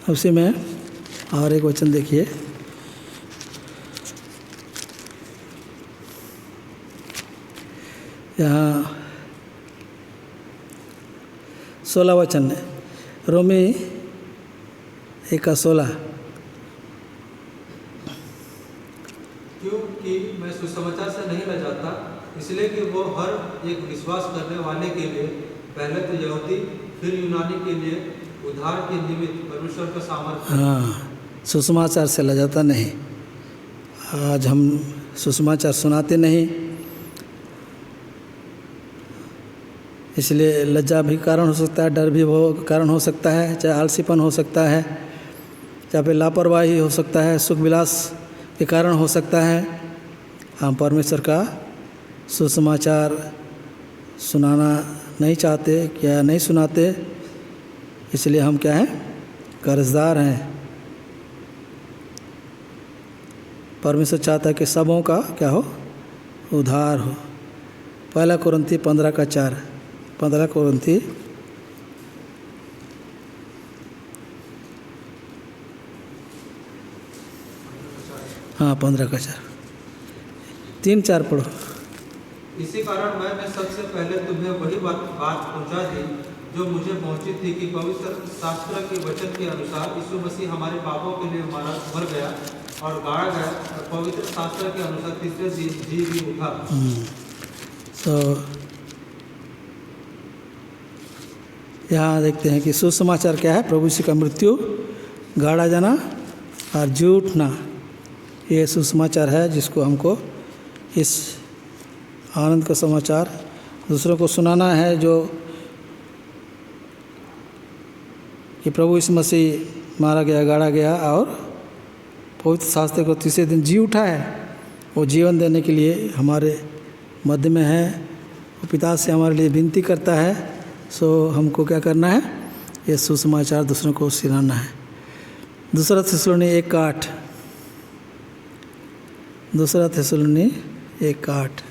उसी में और एक वचन देखिए, यहाँ 16 वचन है, रोमी 1:16। क्योंकि मैं सुसमाचार से नहीं लजाता, इसलिए कि वो हर एक विश्वास करने वाले के लिए, पहले तो यहूदी फिर यूनानी के लिए उद्धार के निमित्त परमेश्वर का सामर्थ्य। हाँ, सुसमाचार से लजाता नहीं। आज हम सुसमाचार सुनाते नहीं, इसलिए लज्जा भी कारण हो सकता है, डर भी वो कारण हो सकता है, चाहे आलसीपन हो सकता है, चाहे लापरवाही हो सकता है, सुख विलास के कारण हो सकता है। हम परमेश्वर का सुसमाचार सुनाना नहीं चाहते, क्या नहीं सुनाते, इसलिए हम क्या हैं? कर्जदार हैं। परमेश्वर चाहता है कि सबों का क्या हो? उद्धार हो। 1 कोरिन्थी 15:4। 15 कोरिन्थी हाँ 15:4, 3-4 पढ़ो। इसी कारण मैंने सबसे पहले तुम्हें वही बात पहुंचा दी जो मुझे पहुंची थी कि पवित्र शास्त्र के वचन के अनुसार यीशु मसीह हमारे पापों के लिए मर गया और गाड़ा गया, और पवित्र शास्त्र के अनुसार तीसरे दिन जी भी उठा। तो यहाँ देखते हैं कि सुसमाचार क्या है? प्रभु यीशु का मृत्यु, गाड़ा जाना और जी उठना, ये सुसमाचार है जिसको हमको इस आनंद का समाचार दूसरों को सुनाना है, जो कि प्रभु यीशु मसीह मारा गया, गाड़ा गया और पवित्र शास्त्र को तीसरे दिन जी उठा है। वो जीवन देने के लिए हमारे मध्य में है, वो पिता से हमारे लिए विनती करता है। सो हमको क्या करना है? ये सुसमाचार दूसरों को सुनाना है। 2 थिस्सलुनी 1:8, 2 थिस्सलुनी 1:8।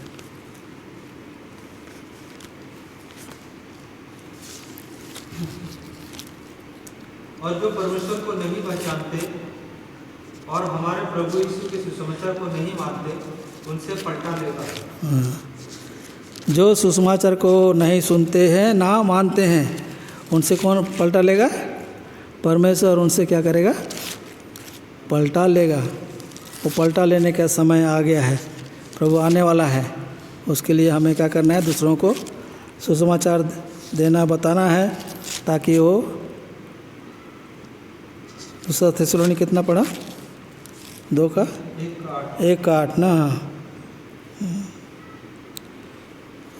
और जो परमेश्वर को नहीं पहचानते और हमारे प्रभु यीशु के सुसमाचार को नहीं मानते, उनसे पलटा लेगा। जो सुसमाचार को नहीं सुनते हैं, ना मानते हैं, उनसे कौन पलटा लेगा? परमेश्वर उनसे क्या करेगा? पलटा लेगा। वो पलटा लेने का समय आ गया है, प्रभु आने वाला है। उसके लिए हमें क्या करना है? दूसरों को सुसमाचार देना, बताना है, ताकि वो 2 थिस्सलुनी कितना पढ़ा? 1:8 ना।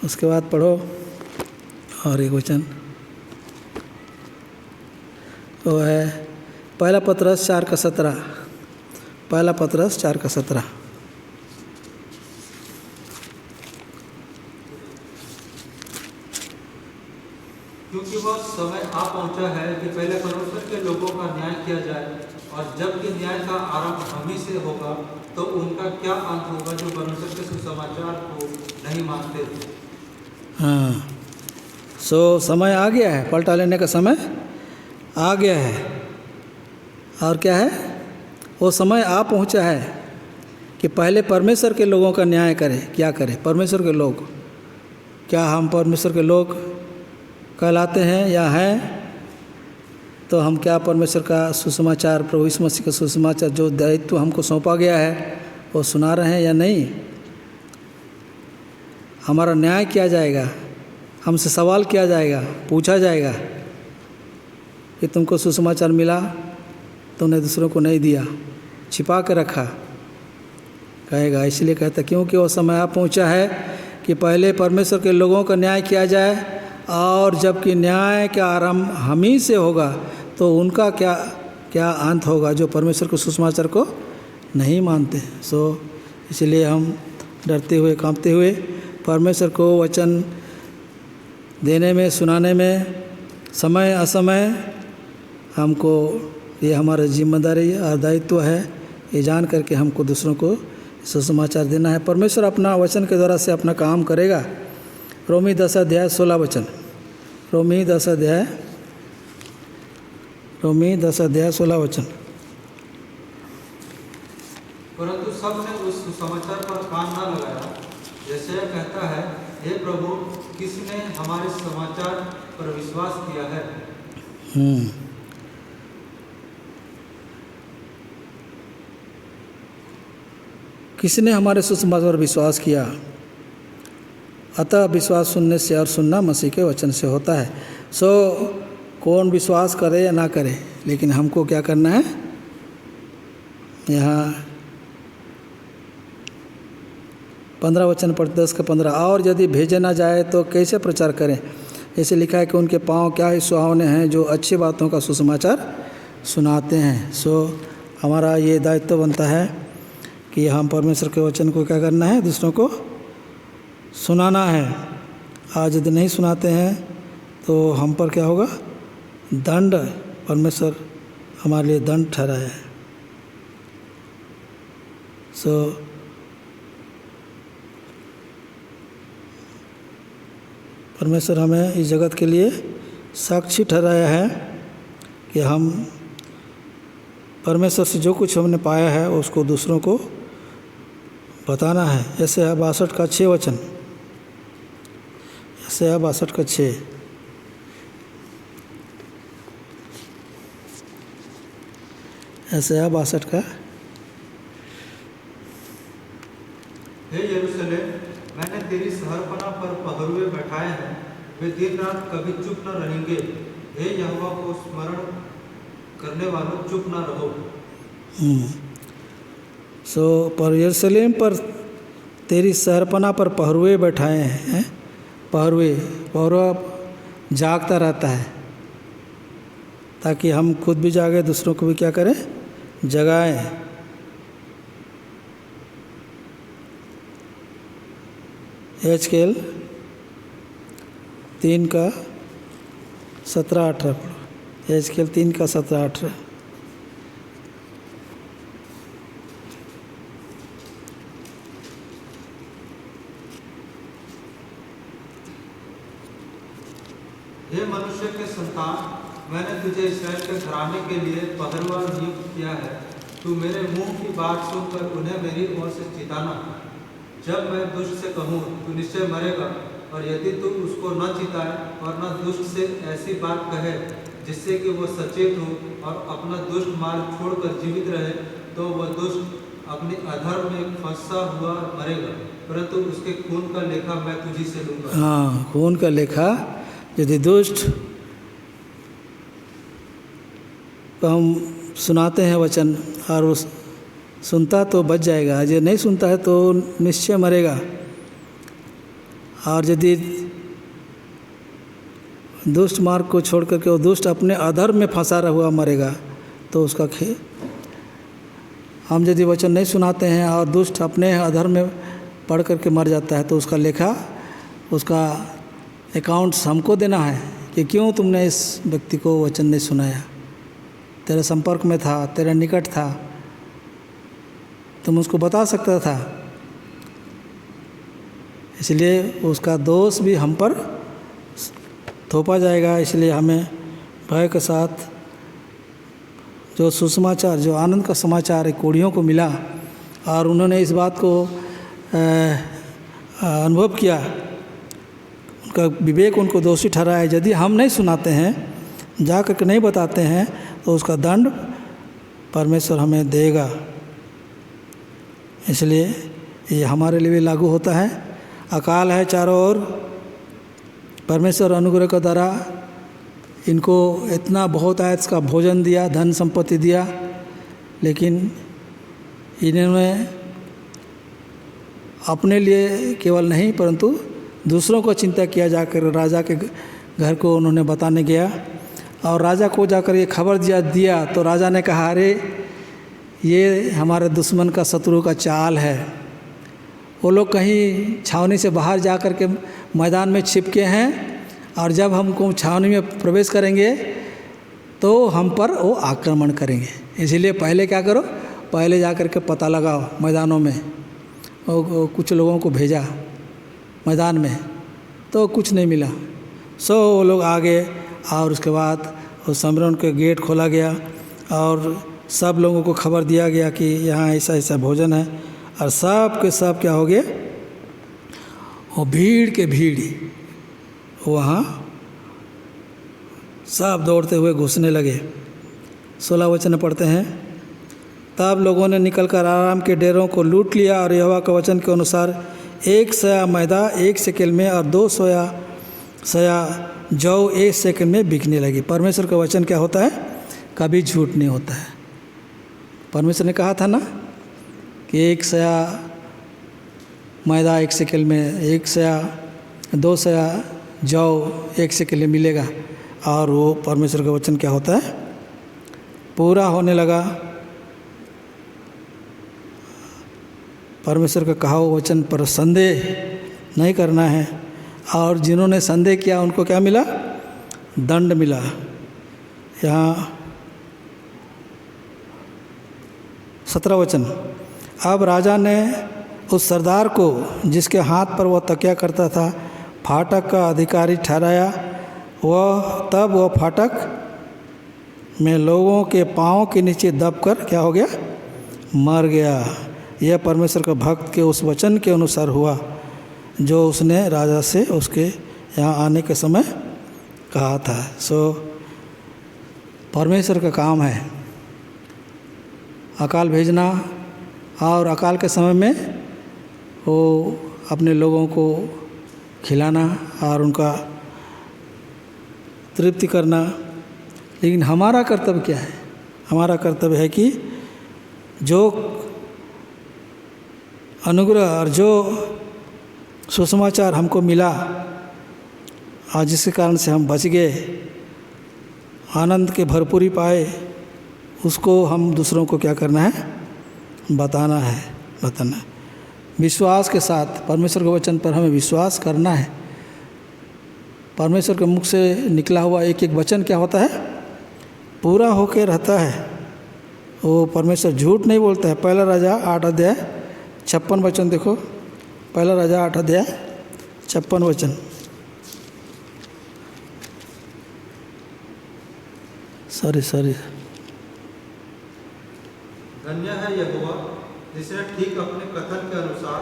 उसके बाद पढ़ो और एक वचन, वो है 1 पतरस 4:17। 1 पतरस 4:17। क्योंकि वह समय आ पहुंचा है कि पहले परमेश्वर के लोगों का न्याय किया जाए, और जबकि न्याय का आरंभ हम ही से होगा, तो उनका क्या अंत होगा जो परमेश्वर के सुसमाचार को नहीं मानते थे। हाँ, सो समय आ गया है, पलटा लेने का समय आ गया है। और क्या है? वो समय आ पहुंचा है कि पहले परमेश्वर के लोगों का न्याय करें। क्या करें? परमेश्वर के लोग, क्या हम परमेश्वर के लोग कहलाते हैं या हैं? तो हम क्या परमेश्वर का सुसमाचार, प्रभु यीशु मसीह का सुसमाचार जो दायित्व हमको सौंपा गया है, वो सुना रहे हैं या नहीं? हमारा न्याय किया जाएगा, हमसे सवाल किया जाएगा, पूछा जाएगा कि तुमको सुसमाचार मिला, तुमने दूसरों को नहीं दिया, छिपा के रखा। कहेगा। इसलिए कहता क्योंकि वो समय आ पहुँचा है कि पहले परमेश्वर के लोगों का न्याय किया जाए, और जबकि न्याय का आरंभ हम ही से होगा तो उनका क्या क्या अंत होगा जो परमेश्वर के सुसमाचार को नहीं मानते। सो इसलिए हम डरते हुए कांपते हुए परमेश्वर को वचन देने में, सुनाने में, समय असमय हमको ये हमारा जिम्मेदारी और दायित्व है, ये जान करके हमको दूसरों को सुसमाचार देना है। परमेश्वर अपना वचन के द्वारा से अपना काम करेगा। रोमी 10 अध्याय 16 वचन, रोमी 10 अध्याय 16 वचन। परंतु सब ने उस सुसमाचार पर कान न लगाया। यशायाह कहता है, हे प्रभु, किसने हमारे समाचार पर विश्वास किया है? किसने हमारे सुसमाचार पर विश्वास किया? अतः विश्वास सुनने से और सुनना मसीह के वचन से होता है। सो कौन विश्वास करे या ना करे, लेकिन हमको क्या करना है? यहाँ 15 वचन पर 10 का 15, और यदि भेजे ना जाए तो कैसे प्रचार करें? ऐसे लिखा है कि उनके पाँव क्या ही सुहावने हैं जो अच्छी बातों का सुसमाचार सुनाते हैं। सो हमारा ये दायित्व बनता है कि हम परमेश्वर के वचन को क्या करना है? दूसरों को सुनाना है। आज यदि नहीं सुनाते हैं तो हम पर क्या होगा? दंड। परमेश्वर हमारे लिए दंड ठहराया है। सो परमेश्वर हमें इस जगत के लिए साक्षी ठहराया है कि हम परमेश्वर से जो कुछ हमने पाया है उसको दूसरों को बताना है। ऐसे है 62 का 6 वचन, ऐसे है 62 का 6। ऐसे है 62 का। हे यरूशलेम, मैंने तेरी शहरपनाह पर पहरुए बैठाए हैं, वे दिन रात कभी चुप न रहेंगे। हे यहोवा को स्मरण करने वालों, चुप न रहो। सो पर यरूशलेम पर तेरी शहरपनाह पर पहरुए बैठाए हैं। पहरुआ जागता रहता है ताकि हम खुद भी जागे, दूसरों को भी क्या करें? जगाएं। एजकेल 3 का 17-18 पढ़ो। एजकेल 3 का 17-18। हे मनुष्य के संतान, मैंने तुझे इस्राएल के घराने के लिए पहरुआ नियुक्त किया है। तू मेरे मुंह की बात सुनकर उन्हें मेरी ओर से चिताना। जब मैं दुष्ट से कहूँ तू निश्चय मरेगा, और यदि तू उसको न चिताए और न दुष्ट से ऐसी बात कहे जिससे कि वो सचेत हो और अपना दुष्ट मार्ग छोड़कर जीवित रहे, तो वह दुष्ट अपने अधर्म में फंसा हुआ मरेगा, परंतु उसके खून का लेखा मैं तुझी से लूँगा। हाँ, खून का लेखा। यदि दुष्ट को हम सुनाते हैं वचन और उस सुनता तो बच जाएगा, यदि नहीं सुनता है तो निश्चय मरेगा। और यदि दुष्ट मार्ग को छोड़ करके वो दुष्ट अपने अधर्म में फंसा हुआ मरेगा तो उसका हम यदि वचन नहीं सुनाते हैं और दुष्ट अपने अधर्म में पढ़ करके मर जाता है तो उसका लेखा, उसका अकाउंट्स हमको देना है कि क्यों तुमने इस व्यक्ति को वचन नहीं सुनाया। तेरे संपर्क में था, तेरा निकट था, तुम उसको बता सकता था, इसलिए उसका दोष भी हम पर थोपा जाएगा। इसलिए हमें भय के साथ जो सुसमाचार, जो आनंद का समाचार कोढ़ियों को मिला और उन्होंने इस बात को अनुभव किया, उनका विवेक उनको दोषी ठहराया। यदि हम नहीं सुनाते हैं, जा कर के नहीं बताते हैं, तो उसका दंड परमेश्वर हमें देगा। इसलिए ये हमारे लिए भी लागू होता है। अकाल है चारों ओर, परमेश्वर अनुग्रह का द्वारा इनको इतना बहुत आयत का भोजन दिया, धन संपत्ति दिया, लेकिन इन्होंने अपने लिए केवल नहीं परंतु दूसरों को चिंता किया जाकर राजा के घर को उन्होंने बताने गया और राजा को जाकर ये खबर दिया तो राजा ने कहा, अरे ये हमारे दुश्मन का, शत्रु का चाल है। वो लोग कहीं छावनी से बाहर जा कर के मैदान में छिपके हैं और जब हमको छावनी में प्रवेश करेंगे तो हम पर वो आक्रमण करेंगे। इसीलिए पहले क्या करो, पहले जा कर के पता लगाओ मैदानों में। और कुछ लोगों को भेजा मैदान में तो कुछ नहीं मिला। सो वो लोग आ गए और उसके बाद उस सम्मेलन के गेट खोला गया और सब लोगों को खबर दिया गया कि यहाँ ऐसा ऐसा भोजन है। और सब के सब क्या हो गए, वो भीड़ के भीड़ वहाँ सब दौड़ते हुए घुसने लगे। 16 वचन पढ़ते हैं, तब लोगों ने निकलकर आराम के डेरों को लूट लिया और यहोवा के वचन के अनुसार 1 सया मैदा 1 शेकेल में और 2 सया जौ 1 शेकेल में बिकने लगी। परमेश्वर का वचन क्या होता है, कभी झूठ नहीं होता है। परमेश्वर ने कहा था ना कि 1 सया मैदा 1 शेकेल में, 1 सया 2 सया जौ 1 शेकेल में मिलेगा। और वो परमेश्वर का वचन क्या होता है, पूरा होने लगा। परमेश्वर का कहा हुआ वचन पर संदेह नहीं करना है। और जिन्होंने संदेह किया उनको क्या मिला, दंड मिला। यहाँ 17 वचन, अब राजा ने उस सरदार को जिसके हाथ पर वह तकिया करता था फाटक का अधिकारी ठहराया। तब वह फाटक में लोगों के पाँव के नीचे दबकर क्या हो गया, मर गया। यह परमेश्वर का भक्त के उस वचन के अनुसार हुआ जो उसने राजा से उसके यहाँ आने के समय कहा था। सो परमेश्वर का काम है अकाल भेजना और अकाल के समय में वो अपने लोगों को खिलाना और उनका तृप्ति करना। लेकिन हमारा कर्तव्य क्या है, हमारा कर्तव्य है कि जो अनुग्रह और जो सुसमाचार हमको मिला और जिसके कारण से हम बच गए, आनंद के भरपूरी पाए, उसको हम दूसरों को क्या करना है, बताना है। विश्वास के साथ परमेश्वर के वचन पर हमें विश्वास करना है। परमेश्वर के मुख से निकला हुआ एक एक वचन क्या होता है, पूरा होकर रहता है। वो परमेश्वर झूठ नहीं बोलता है। पहला राजा 8 अध्याय 56 वचन देखो, पहला राजा 8 अध्याय 56 वचन। सॉरी धन्य है यहोवा जिसने ठीक अपने कथन के अनुसार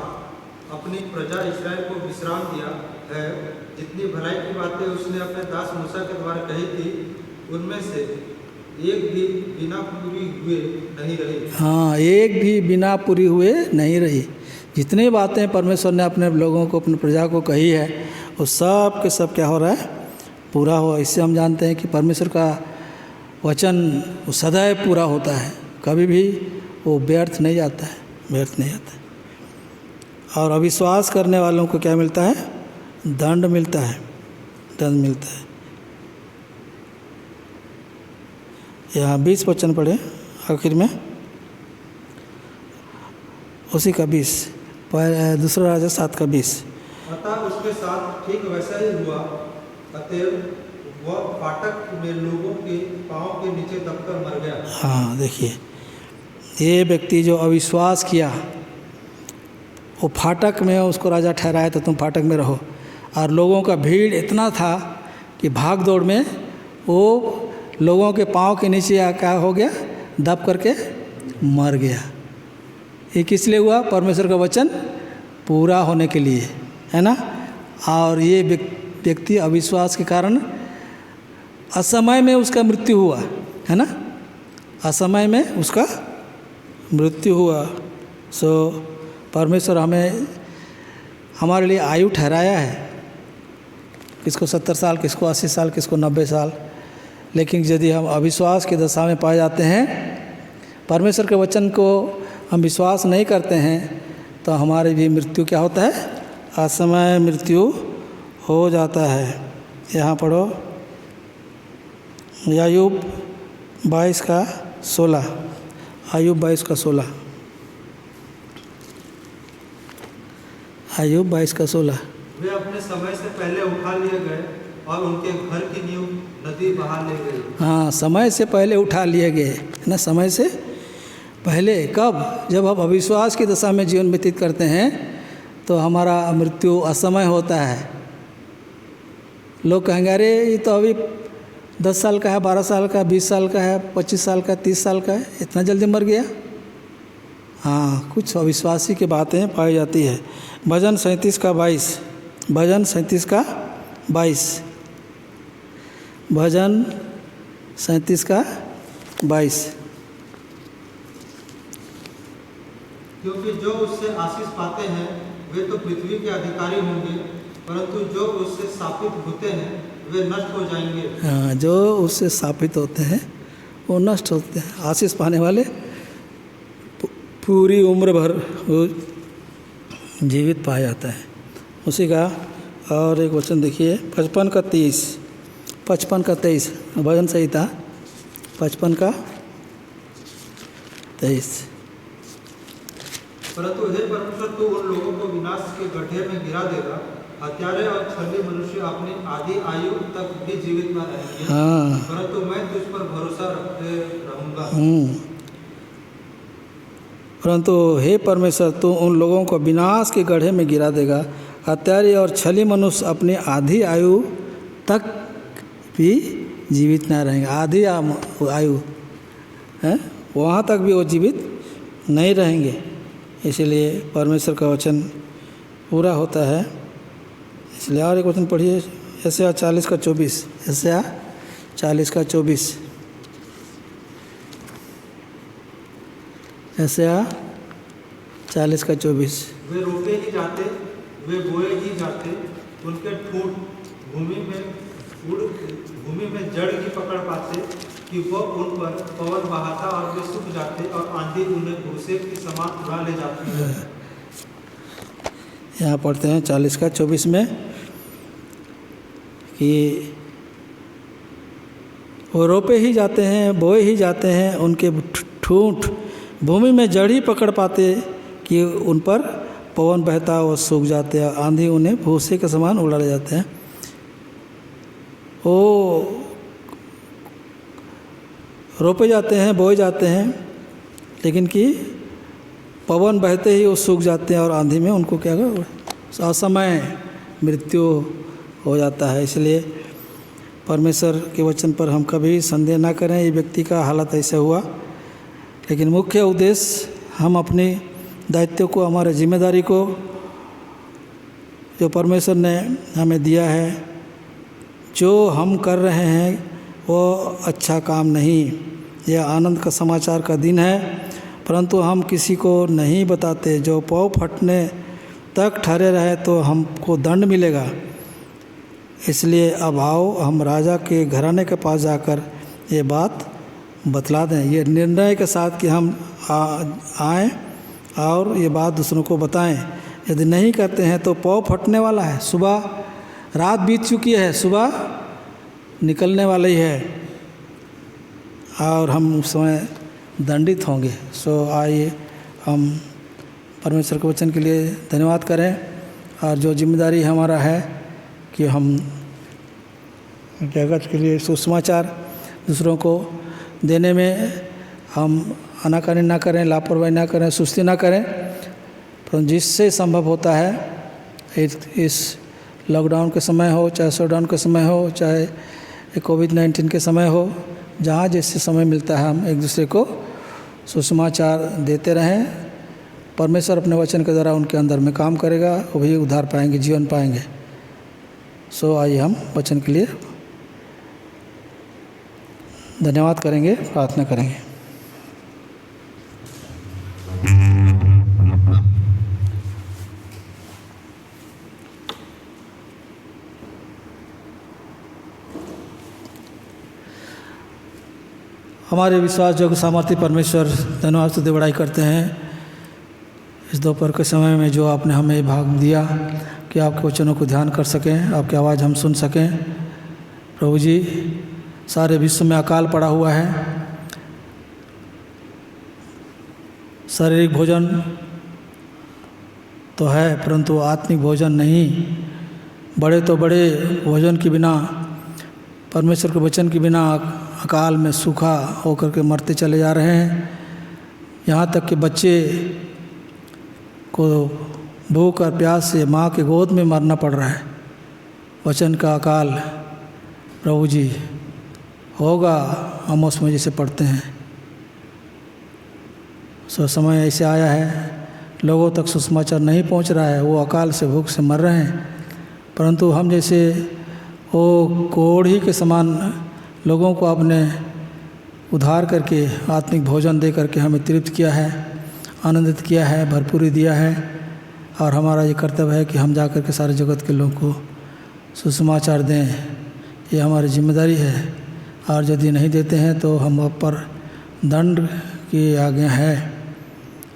अपनी प्रजा इस्राएल को विश्राम दिया है। जितनी भलाई की बातें उसने अपने दास मूसा के द्वारा कही थी उनमें से एक भी बिना पूरी हुए नहीं रही। हाँ, एक भी बिना पूरी हुए नहीं रही। जितनी बातें परमेश्वर ने अपने लोगों को, अपनी प्रजा को कही है, वो सब के सब क्या हो रहा है, पूरा हो। इससे हम जानते हैं कि परमेश्वर का वचन वो सदैव पूरा होता है, कभी भी वो व्यर्थ नहीं जाता है, व्यर्थ नहीं जाता है। और अविश्वास करने वालों को क्या मिलता है, दंड मिलता है, दंड मिलता है। यहाँ 20 वचन पढ़े आखिर में, उसी का 20, दूसरा राजा 7 का 20। अतः उसके साथ ठीक वैसा ही हुआ। अतएव वह फाटक में लोगों के पाँव के नीचे दबकर मर गया। हाँ, देखिए, ये व्यक्ति जो अविश्वास किया, वो फाटक में उसको राजा ठहराया तो तुम फाटक में रहो। और लोगों का भीड़ इतना था कि भाग दौड़ में वो लोगों के पाँव के नीचे क्या हो गया, दब करके मर गया। ये किस लिए हुआ, परमेश्वर का वचन पूरा होने के लिए, है ना। और ये व्यक्ति अविश्वास के कारण असमय में उसका मृत्यु हुआ, है ना, असमय में उसका मृत्यु हुआ। सो परमेश्वर हमें, हमारे लिए आयु ठहराया है, किसको 70 साल, किसको 80 साल, किसको 90 साल। लेकिन यदि हम अविश्वास की दशा में पाए जाते हैं, परमेश्वर के वचन को हम विश्वास नहीं करते हैं, तो हमारी भी मृत्यु क्या होता है, असमय मृत्यु हो जाता है। यहाँ पढ़ो अय्यूब 22:16, अय्यूब 22:16, अय्यूब 22:16। वे अपने समय से पहले उठा लिए गए और उनके घर की नींव नदी बहा ले गई। हाँ, समय से पहले उठा लिए गए ना, समय से पहले। कब? जब हम अविश्वास की दशा में जीवन व्यतीत करते हैं तो हमारा मृत्यु असमय होता है। लोग कहेंगे अरे ये तो अभी 10 साल का है, 12 साल का, 20 साल का है, 25 साल का, 30 साल का है, इतना जल्दी मर गया। हाँ, कुछ अविश्वासी की बातें पाई जाती है। भजन 37:22, भजन 37:22, भजन 37:22। क्योंकि जो उससे आशीष पाते हैं वे तो पृथ्वी के अधिकारी होंगे, परंतु जो उससे शापित होते हैं वे नष्ट हो जाएंगे। हाँ, जो उससे शापित होते हैं वो नष्ट होते हैं। आशीष पाने वाले पूरी उम्र भर वो जीवित पाया जाता है। उसी का और एक वचन देखिए 55:23, 55:23, भजन संहिता 55:23। परंतु हे परमेश्वर, तू उन लोगों को विनाश के गड्ढे में गिरा देगा। हत्यारे और छली मनुष्य अपनी आधी आयु तक भी जीवित न रहेंगे। हाँ, परंतु मैं तुझ पर भरोसा रखते रहूंगा। परंतु हे परमेश्वर, तू उन लोगों को विनाश के गड्ढे में गिरा देगा। हत्यारे और छली मनुष्य अपनी आधी आयु तक भी जीवित न रहेंगे। आधी आयु है, वहाँ तक भी वो जीवित नहीं रहेंगे। इसलिए परमेश्वर का वचन पूरा होता है। इसलिए और एक वचन पढ़िए, यशायाह 40:24, यशायाह 40:24, यशायाह 40:24। वे रोपे ही जाते, वे बोए ही जाते, उनके ठूंठ भूमि में जड़ ही पकड़ पाते कि वो उन पर पवन बहाता और वे सूख जाते और आंधी उन्हें भूसे की समान उड़ा ले जाती है। यहाँ पढ़ते हैं 40:24 में कि वो रोपे ही जाते हैं, बोए ही जाते हैं, उनके ठूंठ भूमि में जड़ ही पकड़ पाते कि उन पर पवन बहता वो सूख जाते हैं, आंधी उन्हें भूसे के समान उड़ा ले जाते हैं। वो रोपे जाते हैं, बोए जाते हैं, लेकिन कि पवन बहते ही वो सूख जाते हैं और आंधी में उनको क्या कर असमय मृत्यु हो जाता है। इसलिए परमेश्वर के वचन पर हम कभी संदेह ना करें। ये व्यक्ति का हालत ऐसा हुआ, लेकिन मुख्य उद्देश्य हम अपने दायित्व को, हमारे जिम्मेदारी को जो परमेश्वर ने हमें दिया है, जो हम कर रहे हैं वो अच्छा काम नहीं। यह आनंद का समाचार का दिन है, परंतु हम किसी को नहीं बताते। जो पाँव फटने तक ठहरे रहे तो हमको दंड मिलेगा। इसलिए अब आओ हम राजा के घराने के पास जाकर ये बात बतला दें। ये निर्णय के साथ कि हम आएँ और ये बात दूसरों को बताएं। यदि नहीं करते हैं तो पाँव फटने वाला है। सुबह रात बीत चुकी है, सुबह निकलने वाला ही है और हम उस समय दंडित होंगे। सो आइए हम परमेश्वर के वचन के लिए धन्यवाद करें और जो जिम्मेदारी हमारा है कि हम जगत के लिए सुसमाचार दूसरों को देने में हम आनाकानी ना करें, लापरवाही ना करें, सुस्ती ना करें, परंतु जिससे संभव होता है इस लॉकडाउन के समय हो, चाहे शटडाउन के समय हो, चाहे कोविड-19 के समय हो, जहाँ जैसे समय मिलता है हम एक दूसरे को सुसमाचार देते रहें। परमेश्वर अपने वचन के द्वारा उनके अंदर में काम करेगा, वो भी उद्धार पाएंगे, जीवन पाएंगे। सो आइए हम वचन के लिए धन्यवाद करेंगे, प्रार्थना करेंगे। हमारे विश्वास जोग्य सामर्थ्य परमेश्वर धन्यवाद स्तुति बड़ाई करते हैं। इस दोपहर के समय में जो आपने हमें भाग दिया कि आपके वचनों को ध्यान कर सकें, आपकी आवाज़ हम सुन सकें। प्रभु जी, सारे विश्व में अकाल पड़ा हुआ है। शारीरिक भोजन तो है परंतु आत्मिक भोजन नहीं। बड़े तो बड़े भोजन के बिना, परमेश्वर के वचन के बिना अकाल में सूखा होकर के मरते चले जा रहे हैं। यहाँ तक कि बच्चे को भूख और प्यास से माँ के गोद में मरना पड़ रहा है। वचन का अकाल प्रभु जी होगा, हम उसमें जैसे पढ़ते हैं। सो समय ऐसे आया है, लोगों तक सुसमाचार नहीं पहुंच रहा है, वो अकाल से भूख से मर रहे हैं। परंतु हम जैसे वो कोढ़ी के समान लोगों को आपने उद्धार करके आत्मिक भोजन दे करके हमें तृप्त किया है, आनंदित किया है, भरपूरी दिया है। और हमारा ये कर्तव्य है कि हम जा कर के सारे जगत के लोगों को सुसमाचार दें, ये हमारी जिम्मेदारी है। और यदि नहीं देते हैं तो हम आप पर दंड की आज्ञा है।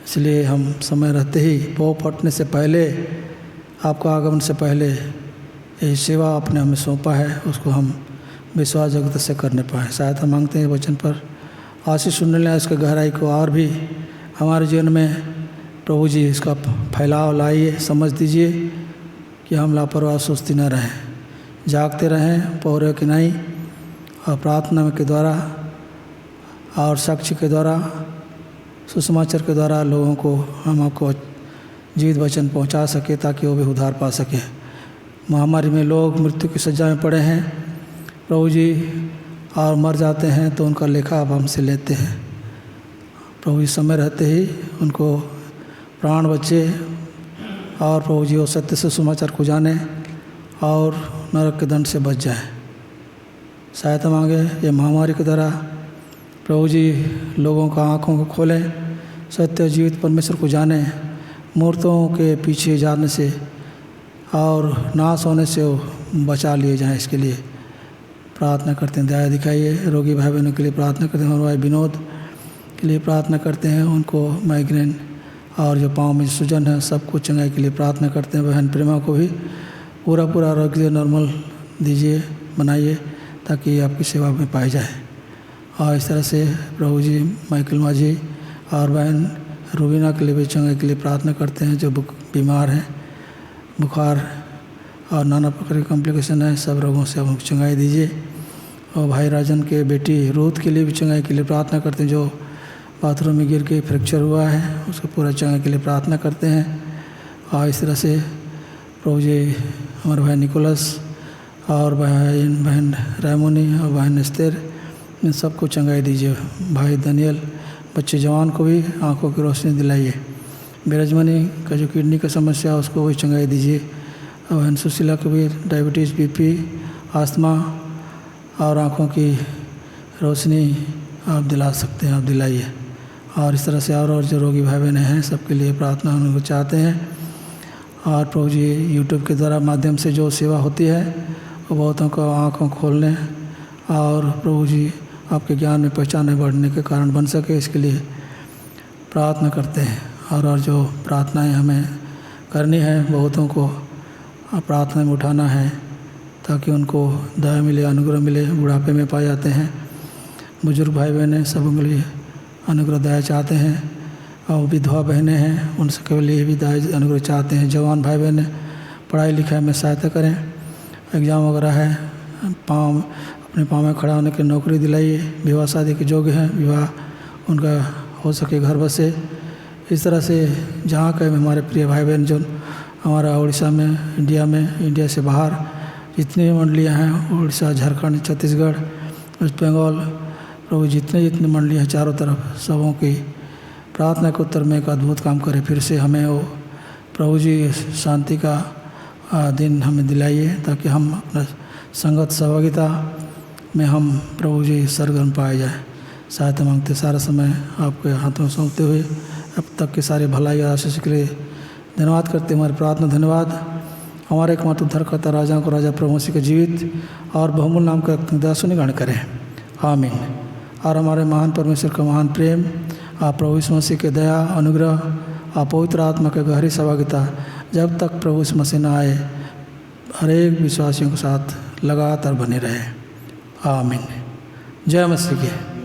इसलिए हम समय रहते ही, पौ फटने से पहले, आपका आगमन से पहले यही सेवा आपने हमें सौंपा है, उसको हम विश्वास जगत से करने पाएँ। सहायता मांगते हैं वचन पर आशीष सुनने लें, इसके गहराई को और भी हमारे जीवन में प्रभु जी इसका फैलाव लाइए, समझ दीजिए कि हम लापरवाह सुस्ती न रहें, जागते रहें, पौरे की नहीं, और प्रार्थना के द्वारा और साक्ष्य के द्वारा, सुसमाचार के द्वारा लोगों को हम आपको जीवित वचन पहुंचा सके ताकि वो भी उद्धार पा सकें। महामारी में लोग मृत्यु की सज्जा में पड़े हैं प्रभु जी, और मर जाते हैं तो उनका लेखा आप हमसे लेते हैं। प्रभु जी, समय रहते ही उनको प्राण बचे और प्रभु जी वो सत्य से सुसमाचार को जाने और नरक के दंड से बच जाए। सहायता मांगे ये महामारी के द्वारा प्रभु जी लोगों का आँखों को खोलें, सत्य जीवित परमेश्वर को जाने, मूर्तों के पीछे जाने से और नाश होने से वो बचा लिए जाएं। इसके लिए प्रार्थना करते हैं, दया दिखाइए। रोगी भाई बहनों के लिए प्रार्थना करते हैं, हमारे भाई विनोद के लिए प्रार्थना करते हैं, उनको माइग्रेन और जो पाँव में सूजन है सबको चंगाई के लिए प्रार्थना करते हैं। बहन प्रेमा को भी पूरा आरोग्य नॉर्मल दीजिए, बनाइए ताकि आपकी सेवा में पाई जाए। और इस तरह से प्रभु जी माइकल माझी और बहन रूबीना के लिए भी चंगाई के लिए प्रार्थना करते हैं, जो बीमार हैं, बुखार और नाना प्रकार के कॉम्प्लिकेशन है, सब रोगों से आप चंगाई दीजिए। और भाई राजन के बेटी रूथ के लिए भी चंगाई के लिए प्रार्थना करते हैं, जो बाथरूम में गिर के फ्रैक्चर हुआ है, उसको पूरा चंगाई के लिए प्रार्थना करते हैं। और इस तरह से प्रभु जी हमारे भाई निकोलस और बहन रायमोनी और बहन एस्तेर, इन सबको चंगाई दीजिए। भाई दनियल बच्चे जवान को भी आंखों की रोशनी दिलाइए। बिरजमनी का जो किडनी का समस्या है उसको भी चंगाई दीजिए। और बहन सुशीला को भी डायबिटीज़, बीपी, आस्थमा और आँखों की रोशनी आप दिला सकते हैं, आप दिलाइए। और इस तरह से और जो रोगी भाई बहन हैं सबके लिए प्रार्थना उनको चाहते हैं। और प्रभु जी यूट्यूब के द्वारा माध्यम से जो सेवा होती है वो बहुतों को आँखों खोलने और प्रभु जी आपके ज्ञान में पहचाने बढ़ने के कारण बन सके, इसके लिए प्रार्थना करते हैं। और जो प्रार्थनाएं हमें करनी है, बहुतों को प्रार्थना में उठाना है ताकि उनको दया मिले, अनुग्रह मिले। बुढ़ापे में पाए जाते हैं बुजुर्ग भाई बहनें, सबों के लिए अनुग्रह दया चाहते हैं। और विधवा बहनें हैं, उन सबके लिए भी दया अनुग्रह चाहते हैं। जवान भाई बहनें पढ़ाई लिखाई में सहायता करें, एग्ज़ाम वगैरह है, अपने पाँव में खड़ा होने की नौकरी दिलाइए। विवाह शादी के योग्य हैं, विवाह उनका हो सके, घर बसे। इस तरह से जहाँ कहीं हमारे प्रिय भाई बहन जो हमारा उड़ीसा में, इंडिया से बाहर जितनी मंडलियाँ हैं, उड़ीसा, झारखंड, छत्तीसगढ़, वेस्ट बंगाल, प्रभु जितने मंडलियाँ हैं चारों तरफ, सबों की प्रार्थना के उत्तर में एक अद्भुत काम करे। फिर से हमें वो प्रभु जी शांति का दिन हमें दिलाइए ताकि हम अपना संगत सहभागिता में हम प्रभु जी सरगर्म पाए जाए। सहायता मांगते सारा समय आपके हाथों में सौंपते हुए अब तक के सारे भलाई और आशीष के लिए धन्यवाद करते हमारी प्रार्थना। धन्यवाद हमारे एकमात्र उद्धारकर्ता राजा को राजा प्रभु मसीह के जीवित और बहुमूल्य नाम का दासों निगण करें, आमीन। और हमारे महान परमेश्वर का महान प्रेम, आप प्रभु यीशु मसीह के दया, अनुग्रह और पवित्र आत्मा की गहरी सहभागिता जब तक प्रभु यीशु मसीह न आए हर एक विश्वासियों के साथ लगातार बने रहे। आमीन। जय मसीह की।